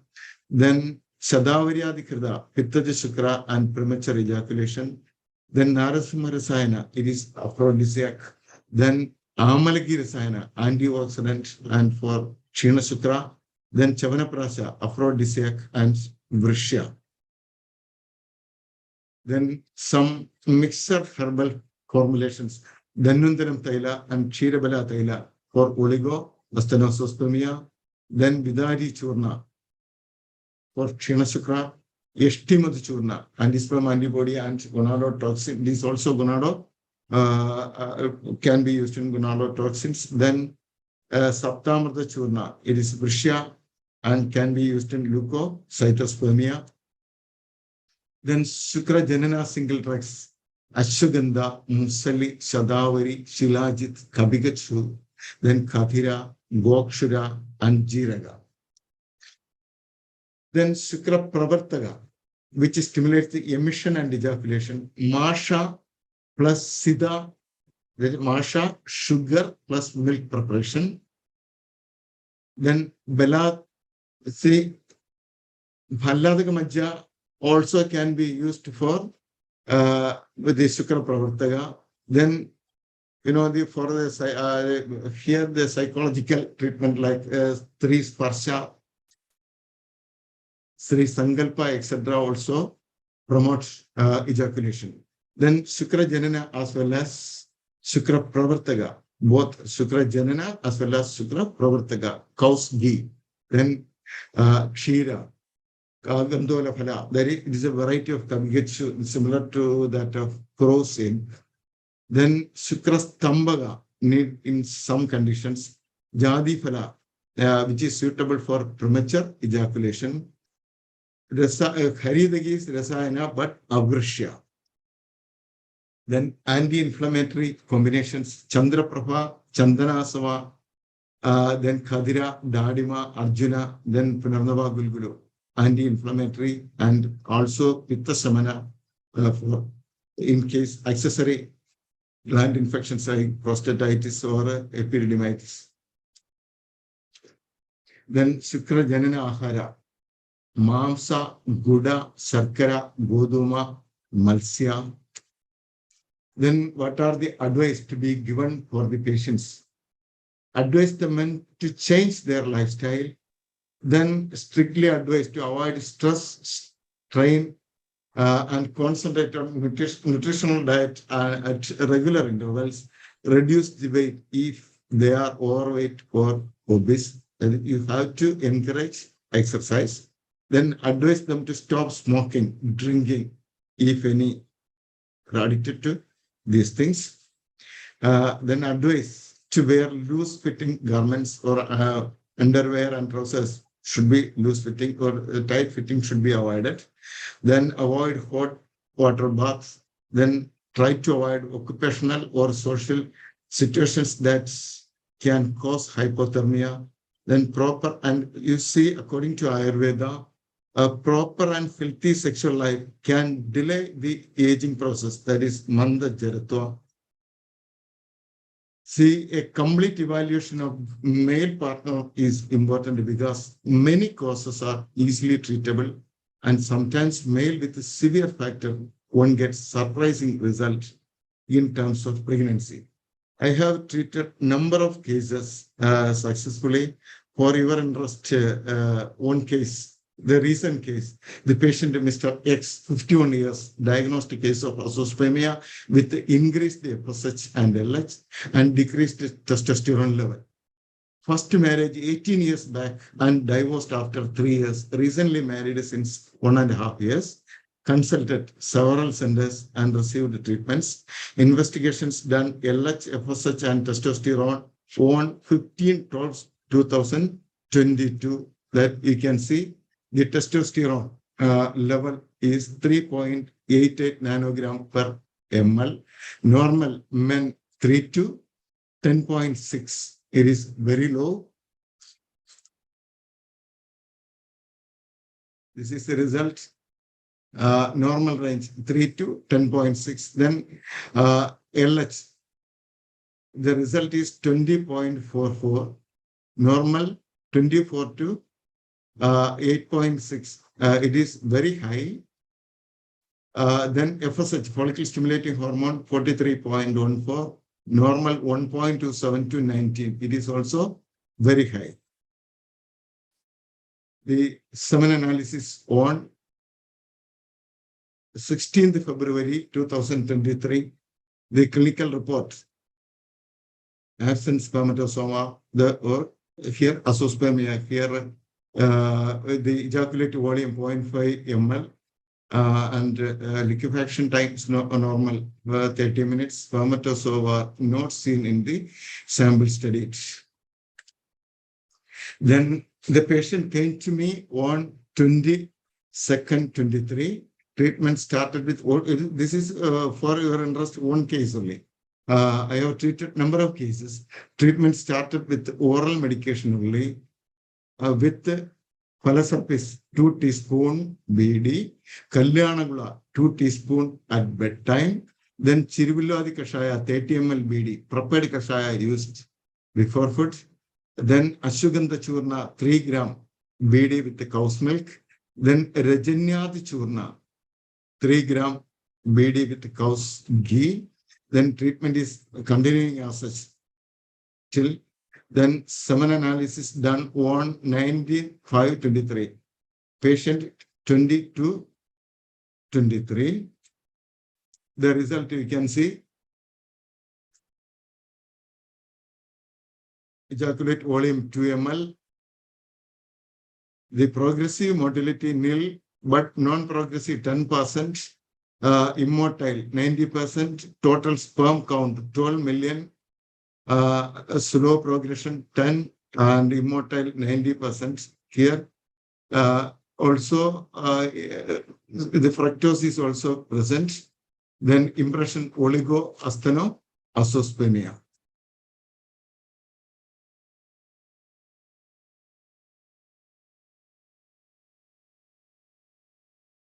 then Shadavariyadi Krida, Pittaja Shukra, and premature ejaculation, then Narasimha Rasayana, it is aphrodisiac, then Amalagi Rasayana, antioxidant and for China Shukra, then Chavanaprasha, aphrodisiac and Vrishya. Then some mixer herbal formulations, Danundaram Taila and Chirabala Taila for oligospermia, then Vidari Churna for Chinasukra, Yeshtimad Churna, anti-sperm antibody and gonadotoxin. These also gonado can be used in gonadotoxins. Then Saptamrta Churna, it is Vrishya and can be used in leukocytospermia. Then Shukra Janana single drugs, Ashwagandha, Musali, Shadavari, Shilajit, Kabigachu, then Kathira, Gokshura, and Jiraga. Then Shukra Pravartaga, which stimulates the emission and ejaculation, Masha plus Siddha, Masha, sugar plus milk preparation. Then Bela, see, Bhalladaka Majja also can be used for with the Shukra Pravartaga. Then, for the here the psychological treatment like Sri Sparsha, Sri Sankalpa, etc. also promotes ejaculation. Then Shukra Janana as well as Shukra Pravartaga, both Shukra Janana as well as Shukra Pravartaga, cow's ghee. Then Kshira, Gandola Phala. It is a variety of Kabigachu similar to that of crow's egg. Then Shukra Stambaga need in some conditions, Jadi Phala, which is suitable for premature ejaculation. Haridagi is Rasayana, but Avrishya. Then anti-inflammatory combinations, Chandraprabha, Chandanasava, then Khadira, Dadima, Arjuna, then Punarnava Gulgulu, anti-inflammatory and also Pitta Samana in case accessory gland infections like prostatitis or epididymitis. Then Shukra Janana Ahara, Mamsa, Guda, Sarkara, Goduma, Malsya. Then what are the advice to be given for the patients? Advise the men to change their lifestyle. Then strictly advise to avoid stress, strain, and concentrate on nutritional diet at regular intervals. Reduce the weight if they are overweight or obese. And you have to encourage exercise. Then advise them to stop smoking, drinking, if any are addicted to. these things. Then advice to wear loose fitting garments or underwear and trousers should be loose fitting, or tight fitting should be avoided. Then avoid hot water baths. Then try to avoid occupational or social situations that can cause hypothermia. Then proper, and you see, according to Ayurveda, a proper and filthy sexual life can delay the aging process, that is manda jaratva. See, a complete evaluation of male partner is important because many causes are easily treatable, and sometimes male with a severe factor, one gets surprising result in terms of pregnancy. I have treated number of cases successfully. For your interest, one case, the recent case, the patient Mr. X, 51 years, diagnosed case of azoospermia with increased FSH and LH and decreased testosterone level. First marriage 18 years back and divorced after 3 years. Recently married since 1.5 years. Consulted several centers and received treatments. Investigations done LH, FSH and testosterone on 15/12/2022. That you can see the testosterone level is 3.88 nanogram per ml. Normal men 3 to 10.6. It is very low. This is the result. Normal range 3 to 10.6. Then LH, the result is 20.44. Normal 24 to 8.6. It is very high. Then FSH, follicle stimulating hormone 43.14. Normal 1.27 to 19. It is also very high. The semen analysis on 16th February 2023, the clinical report, absent spermatosoma, or here azoospermia, here the ejaculated volume 0.5 ml, and liquefaction times normal 30 minutes. Spermatozoa not seen in the sample studied. Then the patient came to me on 22nd 23. Treatment started with, this is for your interest, one case only. I have treated number of cases. Treatment started with oral medication only, with Phalasarpis 2 teaspoon BD, Kalyanagula 2 teaspoon at bedtime, then Chirivilladi Kashaya 30 ml BD, prepared Kashaya used before food, then Ashugandha Churna 3 gram BD with the cow's milk, then Rajanyadi Churna 3 gram BD with the cow's ghee. Then treatment is continuing as such till then. Semen analysis done on 19/5/23. Patient 22/23. The result you can see. Ejaculate volume 2 ml. The progressive motility nil, but non-progressive 10%. Immotile 90%. Total sperm count 12 million. Slow progression 10 and immotile 90% here. Also, the fructose is also present. Then impression oligo astheno azoospermia.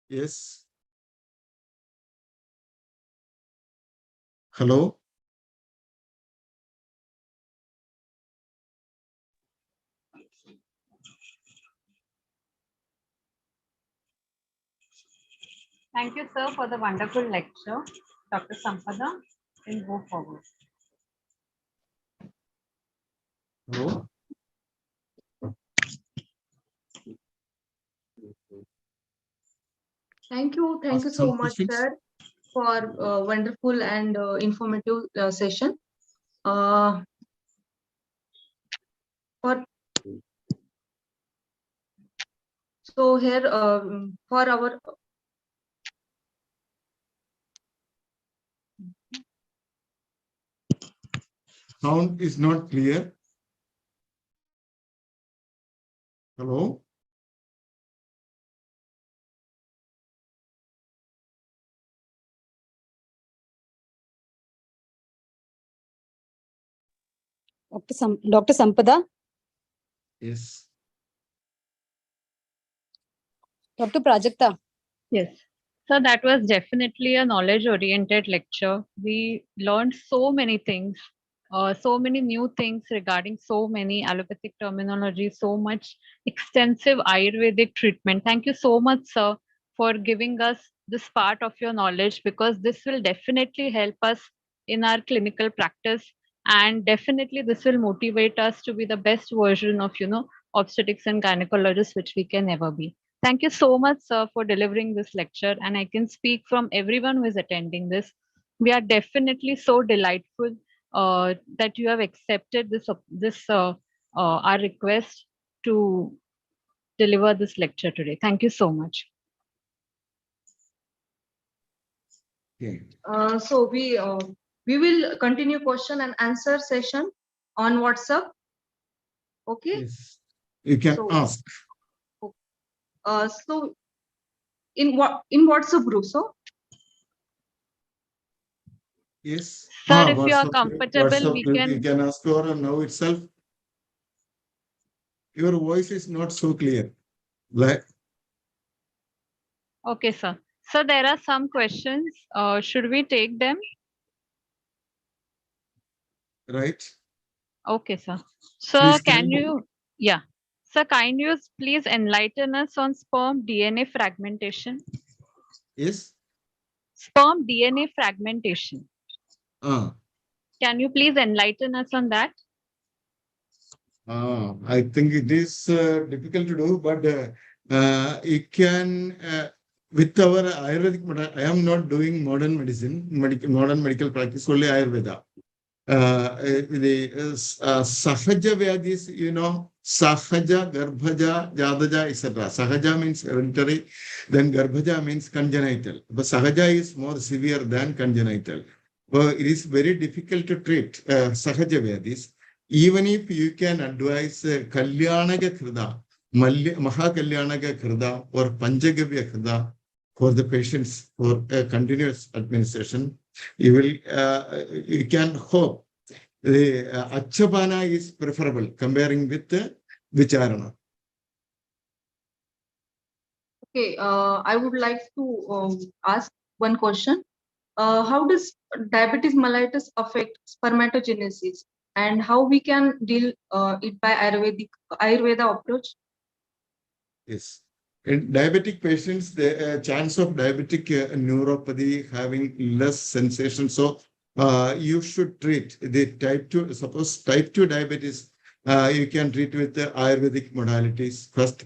Yes. Hello. Thank you, sir, for the wonderful lecture. Dr. Sampada, can go forward. Hello. Thank you so Some much, questions? sir, for wonderful and informative session. For so here for our sound is not clear. Hello? Dr. Sampada, Yes. Dr. Prajakta. Yes. So that was definitely a knowledge-oriented lecture. We learned so many things, so many new things regarding so many allopathic terminology, so much extensive Ayurvedic treatment. Thank you so much, sir, for giving us this part of your knowledge, because this will definitely help us in our clinical practice, and definitely this will motivate us to be the best version of, obstetrics and gynecologists which we can ever be. Thank you so much, sir, for delivering this lecture. And I can speak from everyone who is attending this. We are definitely so delightful that you have accepted our request to deliver this lecture today. Thank you so much. Okay. So we will continue question and answer session on WhatsApp. Okay. Yes. You can So- ask. So in WhatsApp group, so Yes. Sir, if you are WhatsApp group, comfortable, we you can. can ask for now itself. Your voice is not so clear. Like, Okay, sir. So there are some questions. Should we take them? right? Okay, sir. So Please can you, yeah. Sir, can you please enlighten us on sperm DNA fragmentation? Yes. Sperm DNA fragmentation. Ah, Can you please enlighten us on that? I think it is difficult to do, but you can, with our Ayurvedic, I am not doing modern medicine, modern medical practice, only Ayurveda. The Sahaja Vyadhis, Sahaja, Garbhaja, Jadaja, etc. Sahaja means hereditary, then Garbhaja means congenital. But Sahaja is more severe than congenital. It is very difficult to treat Sahaja Vyadhis. Even if you can advise Kalyanaga Krida, Mahakalyanaga Krida, or Panchagavya Krida for the patients for continuous administration, you can hope the Achapana is preferable comparing with Vicharana. okay. I would like to ask one question. How does diabetes mellitus affect spermatogenesis, and how we can deal it by Ayurveda approach? Yes. In diabetic patients, the chance of diabetic neuropathy having less sensation. So you should treat the type 2, suppose type 2 diabetes, you can treat with the Ayurvedic modalities first,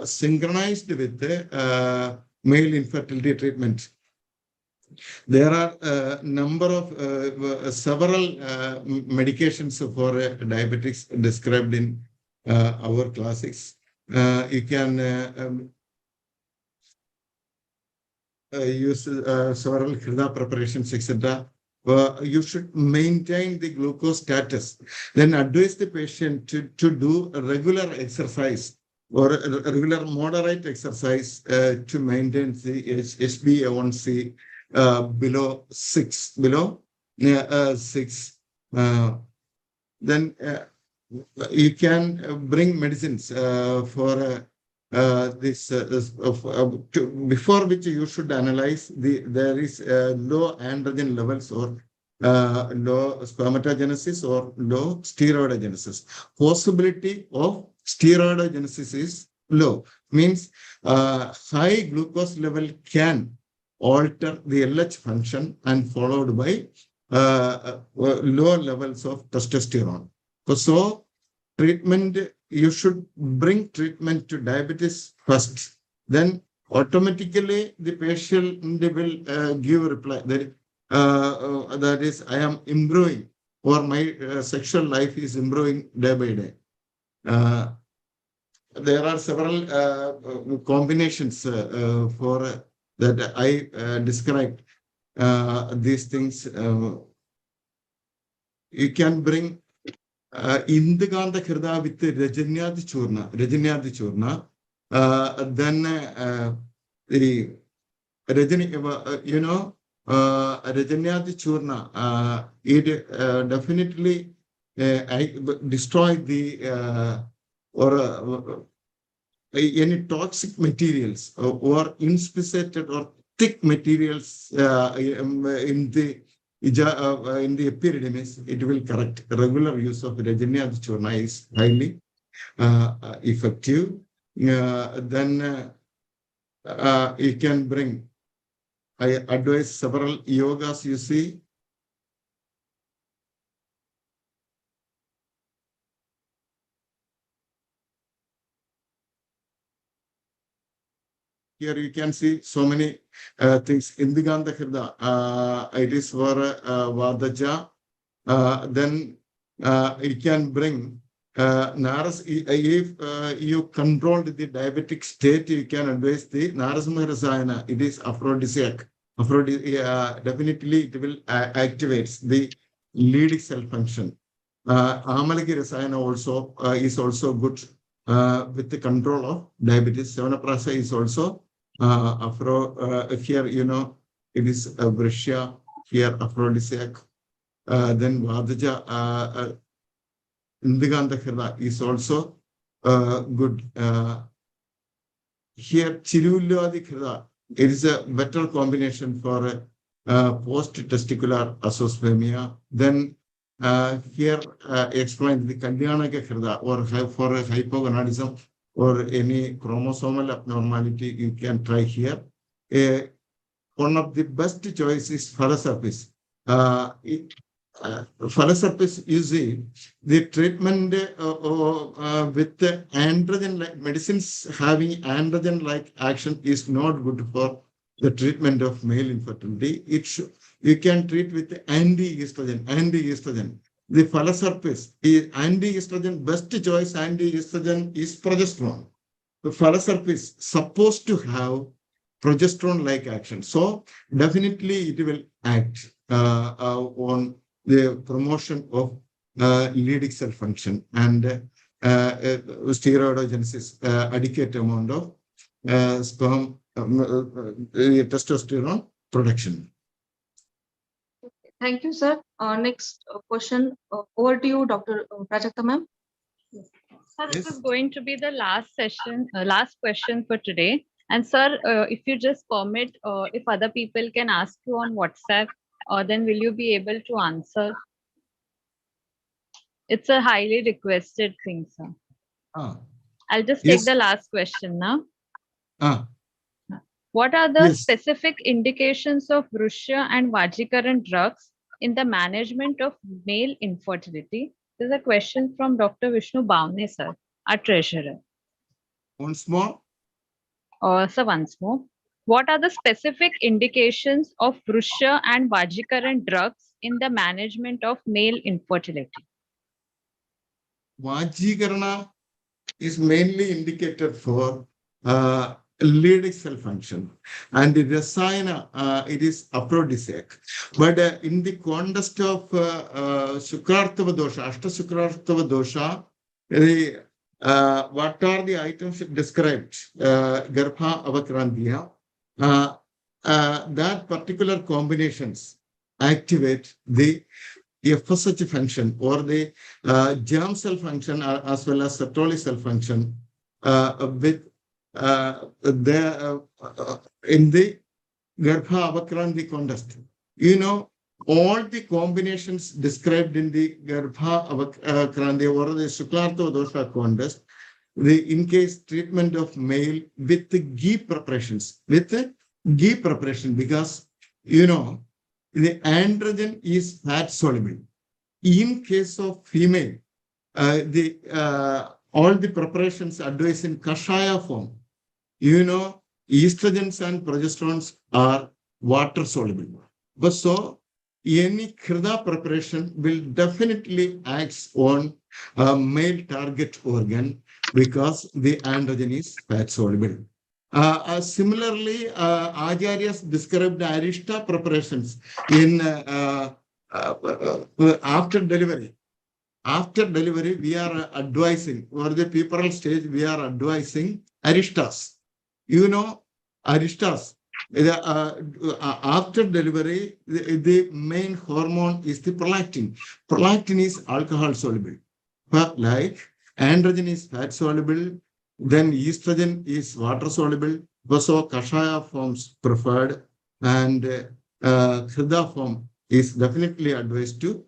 synchronized with the male infertility treatment. There are a number of several medications for diabetics described in our classics. You can use several Krida preparations, etc. You should maintain the glucose status. Then advise the patient to do a regular exercise or a regular moderate exercise to maintain the HbA1c below 6. Then you can bring medicines for before which you should analyze there is low androgen levels or low spermatogenesis or low steroidogenesis. Possibility of steroidogenesis is low, means high glucose level can alter the LH function and followed by low levels of testosterone. So treatment, you should bring treatment to diabetes first. Then automatically the patient will give reply that is, I am improving, or my sexual life is improving day by day. There are several combinations for that I described these things. you can bring Indaganda Kirda with the Rajanyadi Churna. Then the Rajani, Rajanyadi Churna, it definitely destroyed the or any toxic materials or inspissated or thick materials in the epididymis. It will correct. Regular use of Rajanyadi Churna is highly effective. Then you can bring. I advise several yogas. You see. Here you can see so many things. Indiganda Hirda, it is for Vadaja. Then you can bring Naras. If you control the diabetic state, you can advise the Narasma Rasayana. It is aphrodisiac. Definitely it will activate the leading cell function. Amalaki Rasayana also is also good with the control of diabetes. Sevanaprasa is also here, it is a Vrishya, here aphrodisiac. Then Vadaja Indiganda Khirda is also good. Here Chiruladi Khirda, it is a better combination for post-testicular azoospermia. Then here explain the Kalyanaka Khirda or for hypogonadism or any chromosomal abnormality, you can try here. One of the best choices is Phalosurface. Phalosurface usually the treatment with the androgen-like medicines having androgen-like action is not good for the treatment of male infertility. You can treat with anti-estrogen. The Phalosurface is anti-estrogen, best choice anti-estrogen is progesterone. The Phalosurface supposed to have progesterone-like action. So definitely it will act on the promotion of leading cell function and steroidogenesis, adequate amount of sperm testosterone production. Thank you, sir. Next question. Over to you, Dr. Prajakta ma'am. Sir, this is going to be the last session, last question for today. And sir, if you just permit, if other people can ask you on WhatsApp, then will you be able to answer? It's a highly requested thing, sir. I'll just take the last question now. What are the specific indications of Vrishya and Vajikaran drugs in the management of male infertility? This is a question from Dr. Vishnu Bhavne, sir, our treasurer. Once more. So once more. What are the specific indications of Vrishya and Vajikaran drugs in the management of male infertility? Vajikarana is mainly indicated for leading cell function, and the Rasayana, it is aphrodisiac. But in the context of Shukrartava dosha, Ashta Shukrartava dosha, what are the items described? Garbha Avakrantiya. That particular combinations activate the FSH function or the germ cell function as well as Sertoli cell function with in the Garbha Avakranti context. All the combinations described in the Garbha Avakranti or the Shuklartha dosha context, in case treatment of male with the ghee preparations, because the androgen is fat soluble. In case of female, all the preparations advised in Kashaya form. Estrogens and progesterones are water soluble. But so any Krida preparation will definitely act on a male target organ because the androgen is fat soluble. Similarly, Acharyas described Arishta preparations in after delivery, we are advising, or the pubertal stage, we are advising aristas. You know, aristas. After delivery, the main hormone is the prolactin. Prolactin is alcohol soluble. But like androgen is fat soluble, then estrogen is water soluble. So kashaya forms preferred, and Hrida form is definitely advised to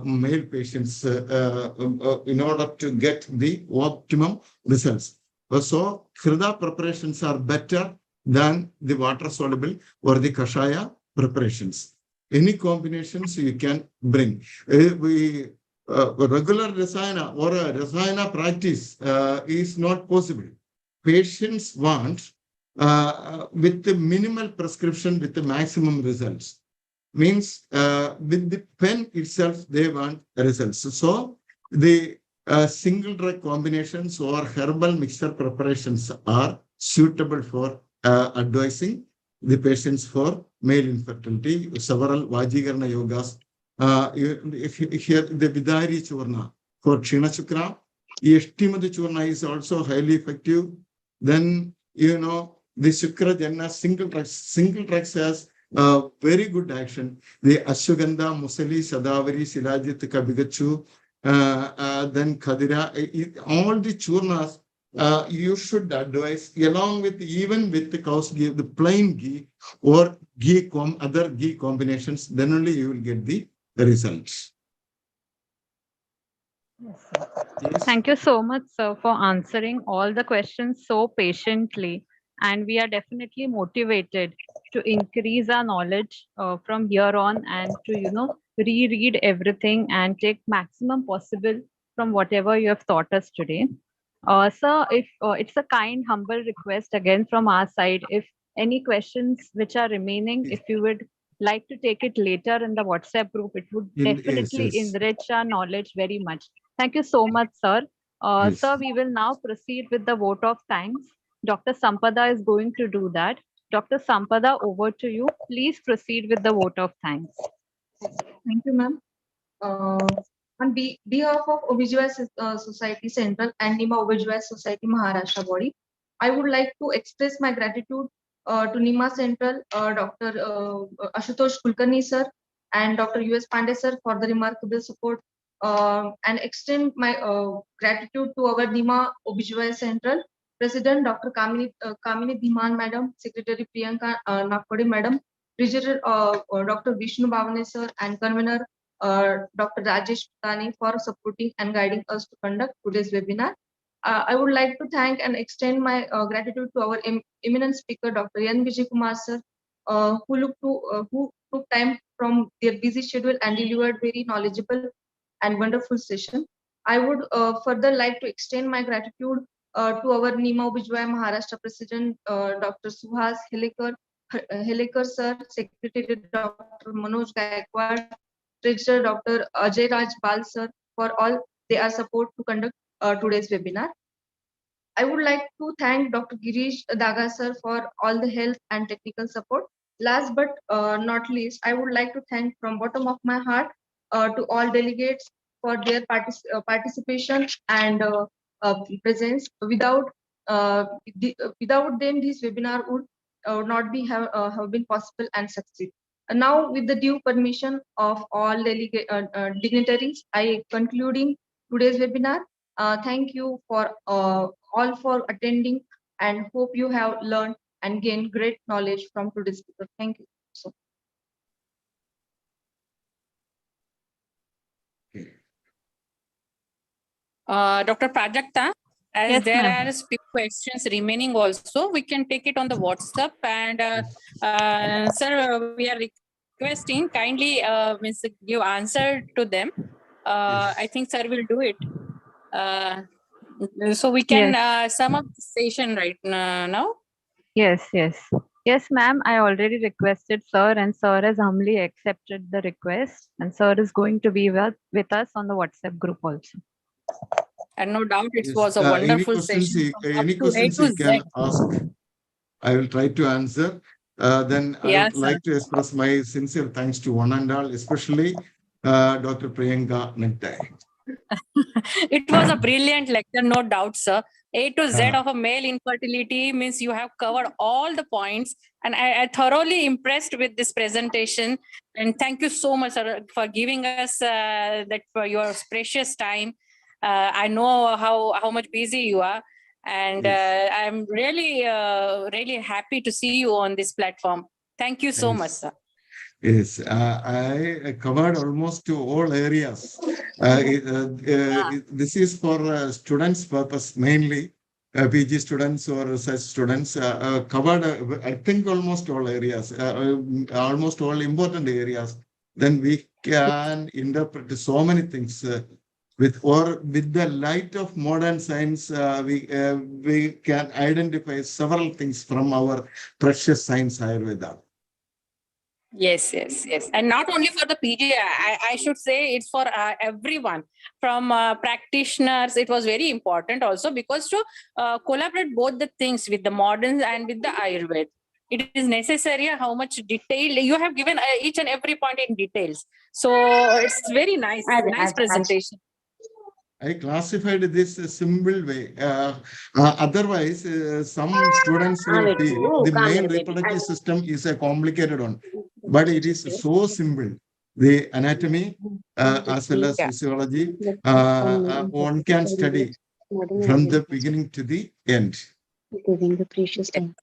male patients in order to get the optimum results. So Hrida preparations are better than the water soluble or the kashaya preparations. Any combinations you can bring. Regular rasayana or a rasayana practice is not possible. Patients want with the minimal prescription with the maximum results. Means with the pen itself, they want results. So the single drug combinations or herbal mixture preparations are suitable for advising the patients for male infertility. Several Vajikarana yogas. Here the Vidari Churna for Kshina Chakra. Yeshtimati Churna is also highly effective. Then, you know, the Shukra Janna single drugs has very good action. The Ashwagandha, Musali, Sadavari, Silajit, Kabigachu, then Khadira, all the churnas you should advise along with even with the cow's ghee, the plain ghee or ghee other ghee combinations, then only you will get the results. Yes, sir. Yes. Thank you so much, sir, for answering all the questions so patiently. And we are definitely motivated to increase our knowledge from here on, and to, reread everything and take maximum possible from whatever you have taught us today. Sir, if it's a kind, humble request again from our side, if any questions which are remaining, if you would like to take it later in the WhatsApp group, it would Yes, definitely yes. enrich our knowledge very much. Thank you so much, sir. Yes. Sir, we will now proceed with the vote of thanks. Dr. Sampada is going to do that. Dr. Sampada, over to you. Please proceed with the vote of thanks. Thank you, ma'am. On behalf of OBGY Society Central and NIMA OBGY Society Maharashtra body, I would like to express my gratitude to NIMA Central, Dr. Ashutosh Kulkarni sir and Dr. US Pandey sir for the remarkable support, and extend my gratitude to our NIMA OBGY Central President Dr. Kamini Dhiman Madam, Secretary Priyanka Nakpade Madam, Treasurer Dr. Vishnu Bhavane sir, and Convener Dr. Rajesh Putani for supporting and guiding us to conduct today's webinar. I would like to thank and extend my gratitude to our eminent speaker, Dr. N. Vijay Kumar sir, who took time from their busy schedule and delivered very knowledgeable and wonderful session. I would further like to extend my gratitude to our NIMA OBGY Maharashtra President, Dr. Suhas Helekar sir, Secretary Dr. Manoj Gaikwad, Treasurer Dr. Ajay Raj Bal sir for all their support to conduct today's webinar. I would like to thank Dr. Girish Daga sir for all the health and technical support. Last but not least, I would like to thank from bottom of my heart to all delegates for their participation and presence. Without them, this webinar would not be have been possible and succeed. Now, with the due permission of all dignitaries, I concluding today's webinar. Thank you for all for attending, and hope you have learned and gained great knowledge from today's speaker. Thank you. Dr. Prajakta, as Yes, there ma'am. are few questions remaining also, we can take it on the WhatsApp. And sir, we are requesting kindly give answer to them. I think sir will do it. So we can sum up the session right now. Yes, yes. Yes, ma'am. I already requested sir, and sir has humbly accepted the request. And sir is going to be with us on the WhatsApp group also. And no doubt it Yes. was a Any wonderful questions? session. Any questions you can ask? I will try to answer. then I Yes, would like to express my sincere thanks to one and all, especially Dr. Priyanka Nektai. It was a brilliant lecture, no doubt, sir. A to Z Ah. of a male infertility means you have covered all the points, and I thoroughly impressed with this presentation. And thank you so much, sir, for giving us that for your precious time. I know how much busy you are, and Yes. I'm really happy to see you on this platform. Thank you so much, Yes. sir. Yes, I covered almost to all areas. This is for students' purpose mainly, PG students or research students. Covered, I think, almost all areas, almost all important areas. Then we can interpret so many things with the light of modern science. We can identify several things from our precious science Ayurveda. Yes, yes, yes. And not only for the PG, I should say it's for everyone. From practitioners, it was very important also because to collaborate both the things with the modern and with the Ayurveda. It is necessary how much detail you have given each and every point in details. So it's very nice presentation. I classified this a simple way. Otherwise, some students will feel the male reproductive system is a complicated one, but it is so simple. The anatomy as well as Yeah. physiology, one can study from the beginning to the end. Giving the precious time.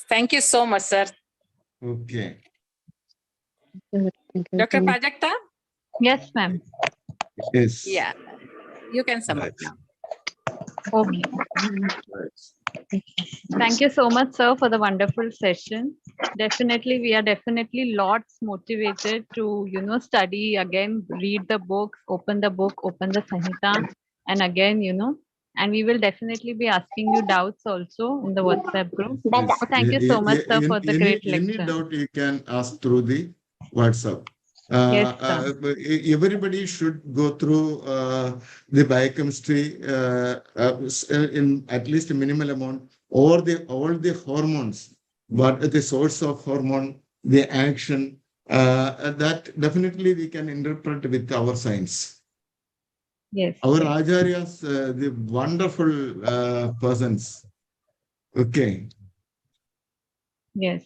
Thank you so much, sir. Okay. Dr. Prajakta? Yes, ma'am. Yes. Yeah, you can sum up Right. now. Okay. Thank you so much, sir, for the wonderful session. Definitely, we are definitely lots motivated to, study again, read the books, open the book, open the Samhita, and again, and we will definitely be asking you doubts also in the WhatsApp group. Yes. So thank you so much, sir, for the great Any lecture. doubt you can ask through the WhatsApp. Yes, sir. Everybody should go through the biochemistry in at least a minimal amount, or all the hormones, but the source of hormone, the action, that definitely we can interpret with our science. Yes. Our yes. acharyas, the wonderful persons. Okay. Yes.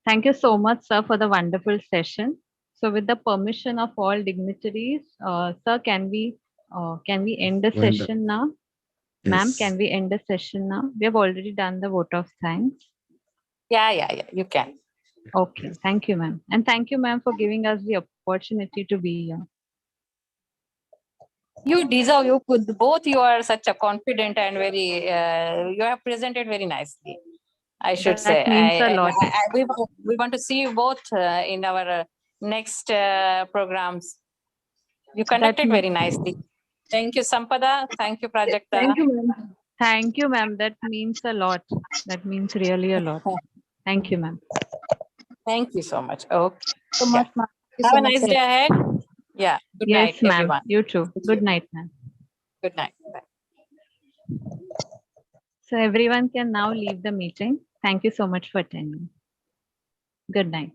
Thank you so much, sir, for the wonderful session. So, with the permission of all dignitaries, sir, can we end the Wonderful. session now? Ma'am, Yes. can we end the session now? We have already done the vote of thanks. Yeah, you can. Okay, thank you, ma'am. And thank you, ma'am, for giving us the opportunity to be here. You deserve, you could, both you are such a confident and very, you have presented very nicely, I should say. That means a lot. We want to see you both in our next programs. You conducted very nicely. Thank you, Sampada. Thank you, Prajakta. Thank you, ma'am. Thank you, ma'am. That means a lot. That means really a lot. Thank you, ma'am. Thank you so much. Okay. So much, ma'am. Thank you Have so a much nice for day ahead. Yeah. Good night, Yes, ma'am. everyone. You too. Good night, ma'am. Good night. Bye. So everyone can now leave the meeting. Thank you so much for attending. Good night.